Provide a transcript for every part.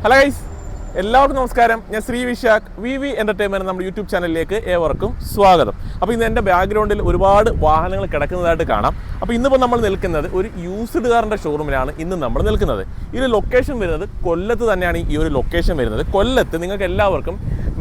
Hello guys, എല്ലാവർക്കും നമസ്കാരം. ഞാൻ ശ്രീ വിശാഖ്, വി എൻ്റർടൈൻമെൻറ്റ് നമ്മുടെ യൂട്യൂബ് ചാനലിലേക്ക് ഏവർക്കും സ്വാഗതം. അപ്പോൾ ഇന്ന് എൻ്റെ ബാക്ക്ഗ്രൗണ്ടിൽ ഒരുപാട് വാഹനങ്ങൾ കിടക്കുന്നതായിട്ട് കാണാം. അപ്പോൾ ഇന്നിപ്പോൾ നമ്മൾ നിൽക്കുന്നത് ഒരു യൂസ്ഡ് കാറിൻ്റെ ഷോറൂമിലാണ് ഇന്ന് നമ്മൾ നിൽക്കുന്നത്. ഈ ഒരു ലൊക്കേഷൻ വരുന്നത് കൊല്ലത്ത് തന്നെയാണ്. ഈ ഒരു ലൊക്കേഷൻ വരുന്നത് കൊല്ലത്ത് നിങ്ങൾക്ക് എല്ലാവർക്കും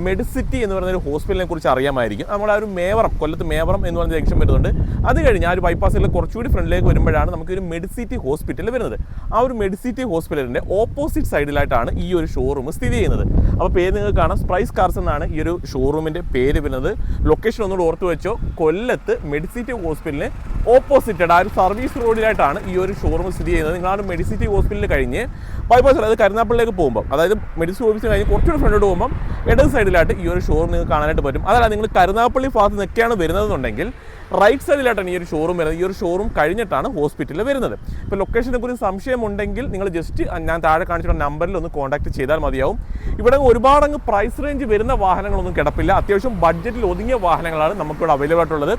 മെഡിസിറ്റി എന്ന് പറയുന്ന ഒരു ഹോസ്പിറ്റലിനെ കുറിച്ച് അറിയാമായിരിക്കും. നമ്മുടെ ആ ഒരു മേവറം, കൊല്ലത്ത് മേവറം എന്ന് പറയുന്ന ജംഗ്ഷൻ വരുന്നുണ്ട്. അത് കഴിഞ്ഞ് ആ ഒരു ബൈപ്പാസിൽ കുറച്ചുകൂടി ഫ്രണ്ടിലേക്ക് വരുമ്പോഴാണ് നമുക്കൊരു മെഡിസിറ്റി ഹോസ്പിറ്റൽ വരുന്നത്. ആ ഒരു മെഡിസിറ്റി ഹോസ്പിറ്റലിൻ്റെ ഓപ്പോസിറ്റ് സൈഡിലായിട്ടാണ് ഈ ഒരു ഷോറൂം സ്ഥിതി ചെയ്യുന്നത്. അപ്പോൾ പേര് നിങ്ങൾക്ക് കാണാം, സ്പ്രൈസ് കാർസ് എന്നാണ് ഈ ഒരു ഷോറൂമിൻ്റെ പേര് വരുന്നത്. ലൊക്കേഷൻ ഒന്നുകൂടി ഓർത്ത് വെച്ചോ, കൊല്ലത്ത് മെഡിസിറ്റി ഹോസ്പിറ്റലിന് ഓപ്പോസിറ്റ് ആ ഒരു സർവീസ് റോഡിലായിട്ടാണ് ഈ ഒരു ഷോറൂം സ്ഥിതി ചെയ്യുന്നത്. നിങ്ങളാണ് മെഡിസിറ്റി ഹോസ്പിറ്റലിൽ കഴിഞ്ഞ് ബൈപ്പാസ്, അതായത് കരുനാപ്പള്ളിയിലേക്ക് പോകുമ്പോൾ, അതായത് മെഡിസിറ്റി ഹോസ്പിറ്റൽ കഴിഞ്ഞ് കുറച്ചുകൂടി ഫ്രണ്ടോട്ട് പോകുമ്പോൾ ഇടത് സൈഡിലായിട്ട് ഈ ഒരു ഷോറൂം നിങ്ങൾക്ക് കാണാനായിട്ട് പറ്റും. അതല്ല, നിങ്ങൾ കരുനാപ്പള്ളി ഭാഗത്ത് നിൽക്കുകയാണ് വരുന്നതെന്നുണ്ടെങ്കിൽ റൈറ്റ് സൈഡിലായിട്ടാണ് ഈ ഒരു ഷോറൂം വരുന്നത്. ഈ ഒരു ഷോറൂം കഴിഞ്ഞിട്ടാണ് ഹോസ്പിറ്റലിൽ വരുന്നത്. ഇപ്പോൾ ലൊക്കേഷനെ കുറിച്ച് സംശയമുണ്ടെങ്കിൽ നിങ്ങൾ ജസ്റ്റ് ഞാൻ താഴെ കാണിച്ചിട്ടുള്ള നമ്പറിൽ ഒന്ന് കോൺടാക്ട് ചെയ്താൽ മതിയാവും. ഇവിടെ ഒരുപാടങ്ങ് പ്രൈസ് റേഞ്ച് വരുന്ന വാഹനങ്ങളൊന്നും കിടപ്പില്ല. അത്യാവശ്യം ബഡ്ജറ്റിൽ ഒതുങ്ങിയ വാഹനങ്ങളാണ് നമുക്കിവിടെ അവൈലബിൾ ആയിട്ടുള്ളത്.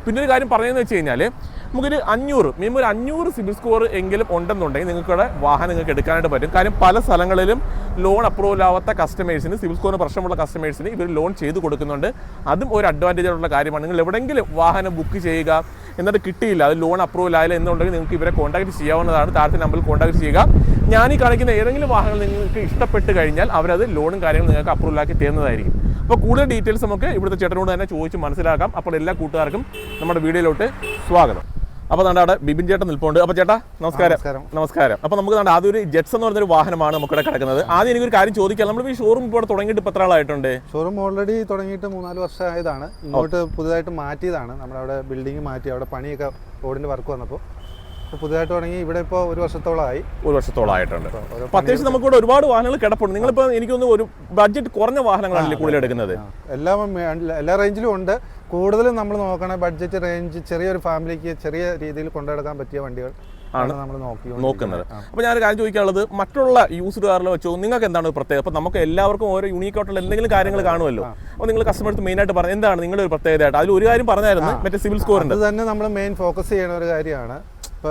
പിന്നെ ഒരു കാര്യം പറയുന്നത് വെച്ച് കഴിഞ്ഞാൽ, നമുക്കൊരു 500 മിനിമം ഒരു 500 സിബിൽ സ്കോർ എങ്കിലും ഉണ്ടെന്നുണ്ടെങ്കിൽ നിങ്ങൾക്കിവിടെ വാഹനം നിങ്ങൾക്ക് എടുക്കാനായിട്ട് പറ്റും. കാര്യം പല സ്ഥലങ്ങളിലും ലോൺ അപ്രൂവൽ ആവാത്ത കസ്റ്റമേഴ്സിന്, സിബിൽ സ്കോറിന് പ്രശ്നമുള്ള കസ്റ്റമേഴ്സിന് ഇവർ ലോൺ ചെയ്ത് കൊടുക്കുന്നുണ്ട്. അതും ഒരു അഡ്വാൻറ്റേജ് ആയിട്ടുള്ള കാര്യമാണ്. നിങ്ങൾ എവിടെയെങ്കിലും വാഹനം ബുക്ക് ചെയ്യുക, എന്നിട്ട് കിട്ടിയില്ല, അത് ലോൺ അപ്രൂവൽ ആയില്ല എന്നുണ്ടെങ്കിൽ നിങ്ങൾക്ക് ഇവരെ കോൺടാക്ട് ചെയ്യാവുന്നതാണ്. താഴത്തെ നമ്പറിൽ കോൺടാക്ട് ചെയ്യുക. ഞാൻ ഈ കാണിക്കുന്ന ഏതെങ്കിലും വാഹനങ്ങൾ നിങ്ങൾക്ക് ഇഷ്ടപ്പെട്ട് കഴിഞ്ഞാൽ അവരത് ലോണും കാര്യങ്ങളും നിങ്ങൾക്ക് അപ്രൂവൽ ആക്കി തരുന്നതായിരിക്കും. അപ്പോൾ കൂടുതൽ ഡീറ്റെയിൽസ് നമുക്ക് ഇവിടുത്തെ ചേട്ടനോട് തന്നെ ചോദിച്ച് മനസ്സിലാക്കാം. അപ്പോൾ എല്ലാ കൂട്ടുകാർക്കും നമ്മുടെ വീഡിയോയിലോട്ട് സ്വാഗതം. അപ്പോൾ നമ്മുടെ ബിബിൻ ചേട്ടൻ നിൽപ്പുണ്ട്. അപ്പോൾ ചേട്ടാ നമസ്കാരം. നമസ്കാരം. അപ്പോൾ നമുക്ക് അതൊരു ജെറ്റ്സ് എന്ന് പറഞ്ഞൊരു വാഹനമാണ് നമുക്കിവിടെ കിടക്കുന്നത്. ആദ്യം എനിക്കൊരു കാര്യം ചോദിക്കാം, നമ്മൾ ഈ ഷോറൂം ഇപ്പോൾ തുടങ്ങിയിട്ട് ഇപ്പോൾ എത്ര ആളായിട്ടുണ്ട്? ഷോറൂം ഓൾറെഡി തുടങ്ങിയിട്ട് 3-4 വർഷമായതാണ്. ഇങ്ങോട്ട് പുതുതായിട്ട് മാറ്റിയതാണ്. നമ്മുടെ അവിടെ ബിൽഡിംഗ് മാറ്റി, അവിടെ പണിയൊക്കെ റോഡിൻ്റെ വർക്ക് വന്നപ്പോൾ പുതുതായിട്ട് തുടങ്ങി. ഇവിടെ ഇപ്പോൾ 1 വർഷത്തോളമായി. 1 വർഷത്തോളമായിട്ടുണ്ട്. അപ്പോൾ അത്യാവശ്യം നമുക്കിവിടെ ഒരുപാട് വാഹനങ്ങൾ കിടപ്പുണ്ട്. നിങ്ങളിപ്പോൾ എനിക്കൊന്ന് ഒരു ബഡ്ജറ്റ് കുറഞ്ഞ വാഹനങ്ങളാണല്ലേ കൂടുതൽ എടുക്കുന്നത്? എല്ലാ റേഞ്ചിലും ഉണ്ട്. കൂടുതലും നമ്മൾ നോക്കണേ ബഡ്ജറ്റ് റേഞ്ച്, ചെറിയൊരു ഫാമിലിക്ക് ചെറിയ രീതിയിൽ കൊണ്ടുനടക്കാൻ പറ്റിയ വണ്ടികൾ ആണ് നമ്മൾ നോക്കുന്നത്. അപ്പോൾ ഞാനൊരു കാര്യം ചോദിക്കാനുള്ളത്, മറ്റുള്ള യൂസ്ഡ് കാറിൽ വെച്ചോ നിങ്ങൾക്ക് എന്താണ് പ്രത്യേകത? അപ്പോൾ നമുക്ക് എല്ലാവർക്കും ഓരോ യൂണീക്ക് ആയിട്ടുള്ള എന്തെങ്കിലും കാര്യങ്ങൾ കാണുമല്ലോ. അപ്പോൾ നിങ്ങൾ കസ്റ്റമേഴ്സ് മെയിനായിട്ട് പറഞ്ഞത് എന്താണ് നിങ്ങളുടെ ഒരു പ്രത്യേകതയായിട്ട്? അതിൽ ഒരു കാര്യം പറഞ്ഞായിരുന്നു, മറ്റേ സിവിൽ സ്കോറിൻ്റെ. അത് തന്നെ നമ്മൾ മെയിൻ ഫോക്കസ് ചെയ്യുന്ന ഒരു കാര്യമാണ്.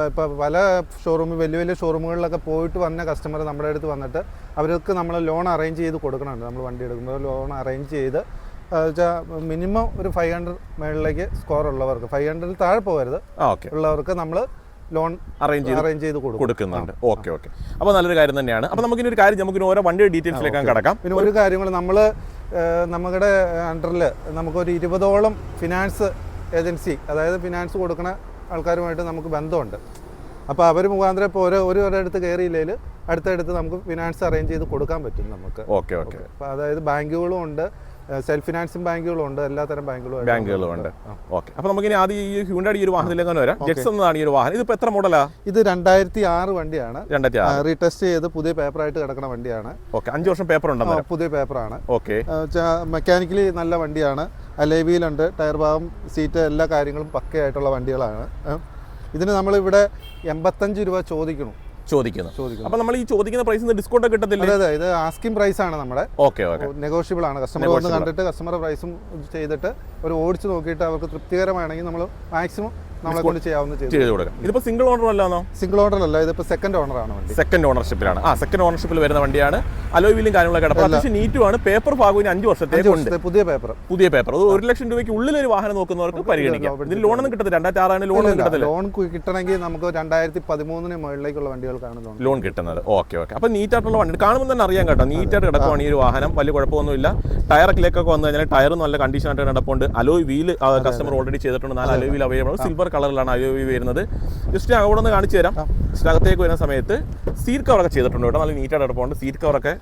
ഇപ്പോൾ പല ഷോറൂമിൽ, വലിയ ഷോറൂമുകളിലൊക്കെ പോയിട്ട് വന്ന കസ്റ്റമർ നമ്മുടെ അടുത്ത് വന്നിട്ട് അവർക്ക് നമ്മൾ ലോൺ അറേഞ്ച് ചെയ്ത് കൊടുക്കണമുണ്ട്. നമ്മൾ വണ്ടി എടുക്കുമ്പോൾ ലോൺ അറേഞ്ച് ചെയ്ത് മിനിമം ഒരു 500 മേളിലേക്ക് സ്കോർ ഉള്ളവർക്ക്, 500 താഴെ പോകരുത് ഉള്ളവർക്ക് നമ്മൾ ലോൺ അറേഞ്ച് ചെയ്ത് കൊടുക്കുന്നുണ്ട്. ഓക്കെ. അപ്പോൾ നല്ലൊരു കാര്യം തന്നെയാണ്. അപ്പോൾ നമുക്കിനി ഒരു കാര്യം, നമുക്കിനി ഓരോ വണ്ടിയുടെ ഡീറ്റെയിൽസിലേക്ക് കടക്കാം. പിന്നെ ഒരു കാര്യങ്ങൾ, നമ്മൾ നമ്മുടെ അണ്ടറിൽ നമുക്കൊരു 20ഓളം ഫിനാൻസ് ഏജൻസി, അതായത് ഫിനാൻസ് കൊടുക്കുന്ന ആൾക്കാരുമായിട്ട് നമുക്ക് ബന്ധമുണ്ട്. അപ്പോൾ അവർ മുഖാന്തരം ഇപ്പോൾ ഒരിടത്ത് കയറിയില്ലെങ്കിൽ അടുത്തടുത്ത് നമുക്ക് ഫിനാൻസ് അറേഞ്ച് ചെയ്ത് കൊടുക്കാൻ പറ്റും നമുക്ക്. ഓക്കെ. അപ്പോൾ അതായത് ബാങ്കുകളും ഉണ്ട്, സെൽഫ് ഫിനാൻസിങ് ബാങ്കുകളും ഉണ്ട്, എല്ലാത്തരം ബാങ്കുകളും ഉണ്ട്. ഓക്കെ. അപ്പോൾ നമുക്കിനി ആദ്യം ഈ ഹ്യുണ്ടായി ഈ ഒരു വാഹനത്തിലേക്ക് വരാം. ജെറ്റ്സ് എന്നതാണ് ഈ ഒരു വാഹനം. ഇതിപ്പോൾ എത്ര മോഡലാ? ഇത് 2006 വണ്ടിയാണ്. 2006 റീടെസ്റ്റ് ചെയ്ത് പുതിയ പേപ്പറായിട്ട് കിടക്കുന്ന വണ്ടിയാണ്. ഓക്കെ. 5 വർഷം പേപ്പർ ഉണ്ടോ? പുതിയ പേപ്പറാണ്. ഓക്കെ. മെക്കാനിക്കലി നല്ല വണ്ടിയാണ്. അലോയ്, ടയർ ഭാഗം, സീറ്റ്, എല്ലാ കാര്യങ്ങളും പക്കയായിട്ടുള്ള വണ്ടികളാണ്. ഇതിന് നമ്മളിവിടെ 85 രൂപ ചോദിക്കുന്നു. അപ്പോൾ നമ്മൾ ഈ ചോദിക്കുന്ന പ്രൈസിന് ഡിസ്കൗണ്ട് ഒക്കെ കിട്ടത്തില്ല? അതെ, ഇത് ആസ്കിംഗ് പ്രൈസ് ആണ് നമ്മുടെ. ഓക്കെ. നെഗോഷ്യബിൾ ആണ്. കസ്റ്റമർ വന്ന് കണ്ടിട്ട് കസ്റ്റമർ പ്രൈസും ചെയ്തിട്ട് ഒരു ഓടിച്ച് നോക്കിയിട്ട് അവർക്ക് തൃപ്തികരമാണെങ്കിൽ നമ്മൾ മാക്സിമം നമ്മളെ കൊണ്ട് ചെയ്യാവുന്ന ചെയ്തു കൊടുക്കാം. ഇതിപ്പോൾ സിംഗിൾ ഓണർ അല്ലാന്നോ? സിംഗിൾ ഓണർ അല്ല, ഇതിപ്പോൾ സെക്കൻഡ് ഓണർ ആണ് വണ്ടി. സെക്കൻഡ് ഓണർഷിപ്പിലാണ്. സെക്കൻഡ് ഓണർഷിപ്പിൽ വരുന്ന വണ്ടിയാണ്. അലോയ് വീലും കാര്യങ്ങളൊക്കെ കിടക്കും. അത്യാവശ്യം നീറ്റുമാണ്. പേപ്പർ ഭാഗം 5 വർഷത്തേക്ക് പുതിയ പേപ്പർ. അത് 1 ലക്ഷം രൂപയ്ക്ക് ഉള്ളിലൊരു വാഹനം നോക്കുന്നവർക്ക് പരിഗണിക്കാം. ഇതിന് ലോണൊന്നും കിട്ടത്തില്ല. 2006 ലോൺ കിട്ടത്തില്ല. ലോൺ കിട്ടണമെങ്കിൽ നമുക്ക് 2013 മുകളിലേക്കുള്ള വണ്ടികൾക്കാണ് ലോൺ കിട്ടുന്നത്. ഓക്കെ. അപ്പോൾ നീറ്റായിട്ടുള്ള വണ്ടി കാണുമ്പോൾ തന്നെ അറിയാൻ കേട്ടോ, നീറ്റായിട്ട് കിടക്കുവാണ് ഈ ഒരു വാഹനം. വലിയ കുഴപ്പമൊന്നുമില്ല. ടയറൊക്കെ വന്നു കഴിഞ്ഞാൽ ടയർ നല്ല കണ്ടീഷനായിട്ട് കിടപ്പുണ്ട്. അലോയ് വീല് കസ്റ്റമർ ഓൾറെഡി ചെയ്തിട്ടുണ്ട്. 4 അലോയ് വീൽ അവൈലബിൾ. സിൽവർ കളറിലാണ് അലോയ് വീൽ വരുന്നത്. ജസ്റ്റ് അവിടെ നിന്ന് കാണിച്ചു തരാം. അകത്തേക്ക് വരുന്ന സമയത്ത് സീറ്റ് കവറൊക്കെ ചെയ്തിട്ടുണ്ട് കേട്ടോ. നല്ല നീറ്റായിട്ട് കിടപ്പുണ്ട്. സീറ്റ് കവറൊക്കെ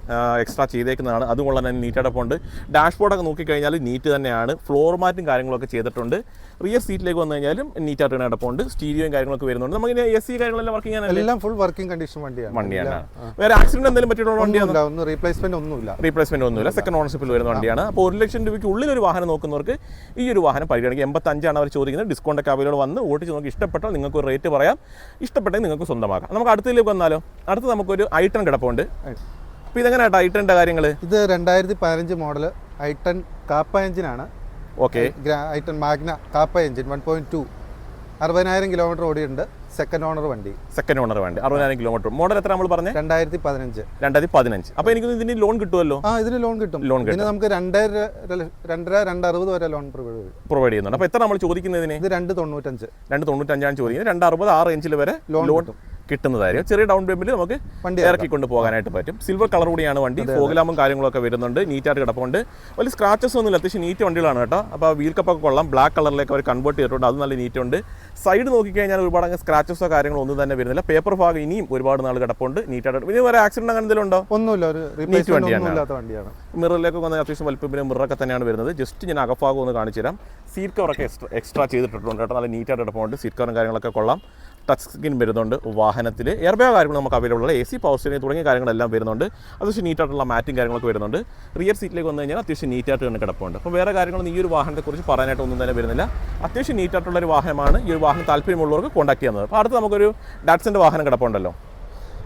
എക്സ്ട്രാ ചെയ്തേക്കുന്നതാണ്. അതുകൊണ്ട് തന്നെ നീറ്റായിട്ട് കിടപ്പുണ്ട്. ഡാഷ്ബോർഡൊക്കെ നോക്കിക്കഴിഞ്ഞാൽ നീറ്റ് തന്നെയാണ്. ഫ്ലോർ മാറ്റും കാര്യങ്ങളൊക്കെ ചെയ്തിട്ടുണ്ട്. റിയർ സീറ്റിലേക്ക് വന്നു കഴിഞ്ഞാലും നീറ്റായിട്ട് കിടപ്പുണ്ട്. സ്റ്റീരിയോയും കാര്യങ്ങളൊക്കെ വരുന്നുണ്ട്. നമുക്ക് എസ് സി കാര്യങ്ങളെല്ലാം വർക്കിംഗ് ആണ്. എല്ലാം ഫുൾ വർക്കിംഗ് കണ്ടീഷൻ വണ്ടിയാണ്. വേറെ ആക്സിഡന്റ് എന്തെങ്കിലും പറ്റിയിട്ടുള്ള വണ്ടിയാണ്? റീപ്ലേസ്മെന്റ് ഒന്നുമില്ല. സെക്കൻഡ് ഓണർഷിപ്പിൽ വരുന്ന വണ്ടിയാണ്. അപ്പോൾ 1 ലക്ഷം രൂപയ്ക്ക് ഉള്ളിൽ ഒരു വാഹനം നോക്കുന്നവർക്ക് ഈ ഒരു വാഹനം പരിഗണിക്കുക. 85 അവർ ചോദിക്കുന്നത്. ഡിസ്കൗണ്ട് ഒക്കെ അവൈലബിൾ വന്ന് ഓടിച്ച് നോക്കി ഇഷ്ടപ്പെട്ടാൽ നിങ്ങൾക്ക് ഒരു റേറ്റ് പറയാം, ഇഷ്ടപ്പെട്ടെങ്കിൽ നിങ്ങൾക്ക് സ്വന്തമാക്കാം. നമുക്ക് അടുത്തതിലേക്ക് വന്നാലോ? അടുത്ത് നമുക്കൊരു i10 കിടപ്പുണ്ട്. അപ്പോൾ ഇതെങ്ങനെ i10ന്റെ കാര്യങ്ങൾ? ഇത് 2015 മോഡൽ i10 കാപ്പ എഞ്ചിനാണ്. Okay. i10 Magna Kappa engine 1.2, 60,000 kilometre ഓടിയുണ്ട്. സെക്കൻഡ് ഓണർ വണ്ടി. സെക്കൻഡ് ഓണർ വണ്ടി, 60,000 കിലോമീറ്റർ. മോഡൽ എത്ര നമ്മൾ പറഞ്ഞത്? 2015. 2015. അപ്പോൾ എനിക്ക് ഇതിന് ലോൺ കിട്ടുമല്ലോ? ഇതിന് ലോൺ കിട്ടും. ഇതിന് നമുക്ക് 2.5-2.60 വരെ ലോൺ പ്രൊവൈഡ് ചെയ്യുന്നുണ്ട്. അപ്പോൾ എത്ര നമ്മൾ ചോദിക്കുന്നതിന്? ഇത് 2.95. 2.95 ചോദിക്കുന്നത്. 2.60 ആ റേഞ്ചിൽ വരെ ലോൺ കിട്ടുന്നതായിരിക്കും. ചെറിയ ഡൗൺ പേയ്മെന്റ് നമുക്ക് ഇറക്കിക്കൊണ്ട് പോകാനായിട്ട് പറ്റും. സിൽവർ കളർ കൂടിയാണ് വണ്ടി. ഫോഗ്ലാമും കാര്യങ്ങളൊക്കെ വരുന്നുണ്ട്. നീറ്റായിട്ട് കിടപ്പുണ്ട്. വലിയ സ്ക്രാച്ചസ് ഒന്നുമില്ല. അത്യാവശ്യം നീറ്റ് വണ്ടികളാണ് കേട്ടോ. അപ്പോൾ വീൽ കപ്പൊക്കെ കൊള്ളാം. ബ്ലാക്ക് കളറിലേക്ക് അവർ കൺവേർട്ട് ചെയ്തിട്ടുണ്ട്. അത് നല്ല നീറ്റ് ഉണ്ട്. സൈഡ് നോക്കിക്കഴിഞ്ഞാൽ ഒരുപാട് അങ്ങ് സ്ക്രാച്ചസോ കാര്യങ്ങളോ ഒന്നും തന്നെ വരുന്നില്ല. പേപ്പർ ഭാഗം ഇനിയും ഒരുപാട് നാൾ കിടപ്പുണ്ട്. നീറ്റായിട്ട്. ഇനി വേറെ ആക്സിഡന്റ് അങ്ങനെ എന്തെങ്കിലും ഉണ്ടോ? ഒന്നുമില്ല. ഒരു നീറ്റ് വണ്ടിയാണ്. മിററിലേക്ക് വന്ന അത്യാവശ്യം വലിപ്പത്തിന് മിററൊക്കെ തന്നെയാണ് വരുന്നത്. ജസ്റ്റ് ഞാൻ അകഭാഗം ഒന്ന് കാണിച്ചു തരാം. സീറ്റ് കവറൊക്കെ എക്സ്ട്രാ ചെയ്തിട്ടുണ്ട് കേട്ടോ. നല്ല നീറ്റായിട്ട് കിടപ്പുണ്ട്. സീറ്റ് കവറും കാര്യങ്ങളൊക്കെ കൊള്ളാം. ടച്ച് സ്ക്രീൻ വരുന്നുണ്ട് വാഹനത്തിൽ. എയർ ബാഗ് കാര്യങ്ങൾ നമുക്ക് അവൈലബിൾ ഉള്ള AC പവർ സ്റ്റിയറിംഗ് തുടങ്ങിയ കാര്യങ്ങളെല്ലാം വരുന്നുണ്ട്. അത്യാവശ്യം നീറ്റായിട്ടുള്ള മാറ്റും കാര്യങ്ങളൊക്കെ വരുന്നുണ്ട്. റിയർ സീറ്റിലേക്ക് വന്നു കഴിഞ്ഞാൽ അത്യാവശ്യം നീറ്റായിട്ട് തന്നെ കിടപ്പുണ്ട്. അപ്പോൾ വേറെ കാര്യങ്ങളൊന്നും ഈ ഒരു വാഹനത്തെക്കുറിച്ച് പറയാനായിട്ട് ഒന്നും തന്നെ വരുന്നില്ല. അത്യാവശ്യം നീറ്റായിട്ടുള്ള ഒരു വാഹനമാണ്. ഈ ഒരു വാഹനം താല്പര്യമുള്ളവർക്ക് കോൺടാക്ട് ചെയ്യുന്നത്. അപ്പോൾ അടുത്ത് നമുക്കൊരു ഡാറ്റ്സൻ്റെ വാഹനം കിടപ്പുണ്ടല്ലോ.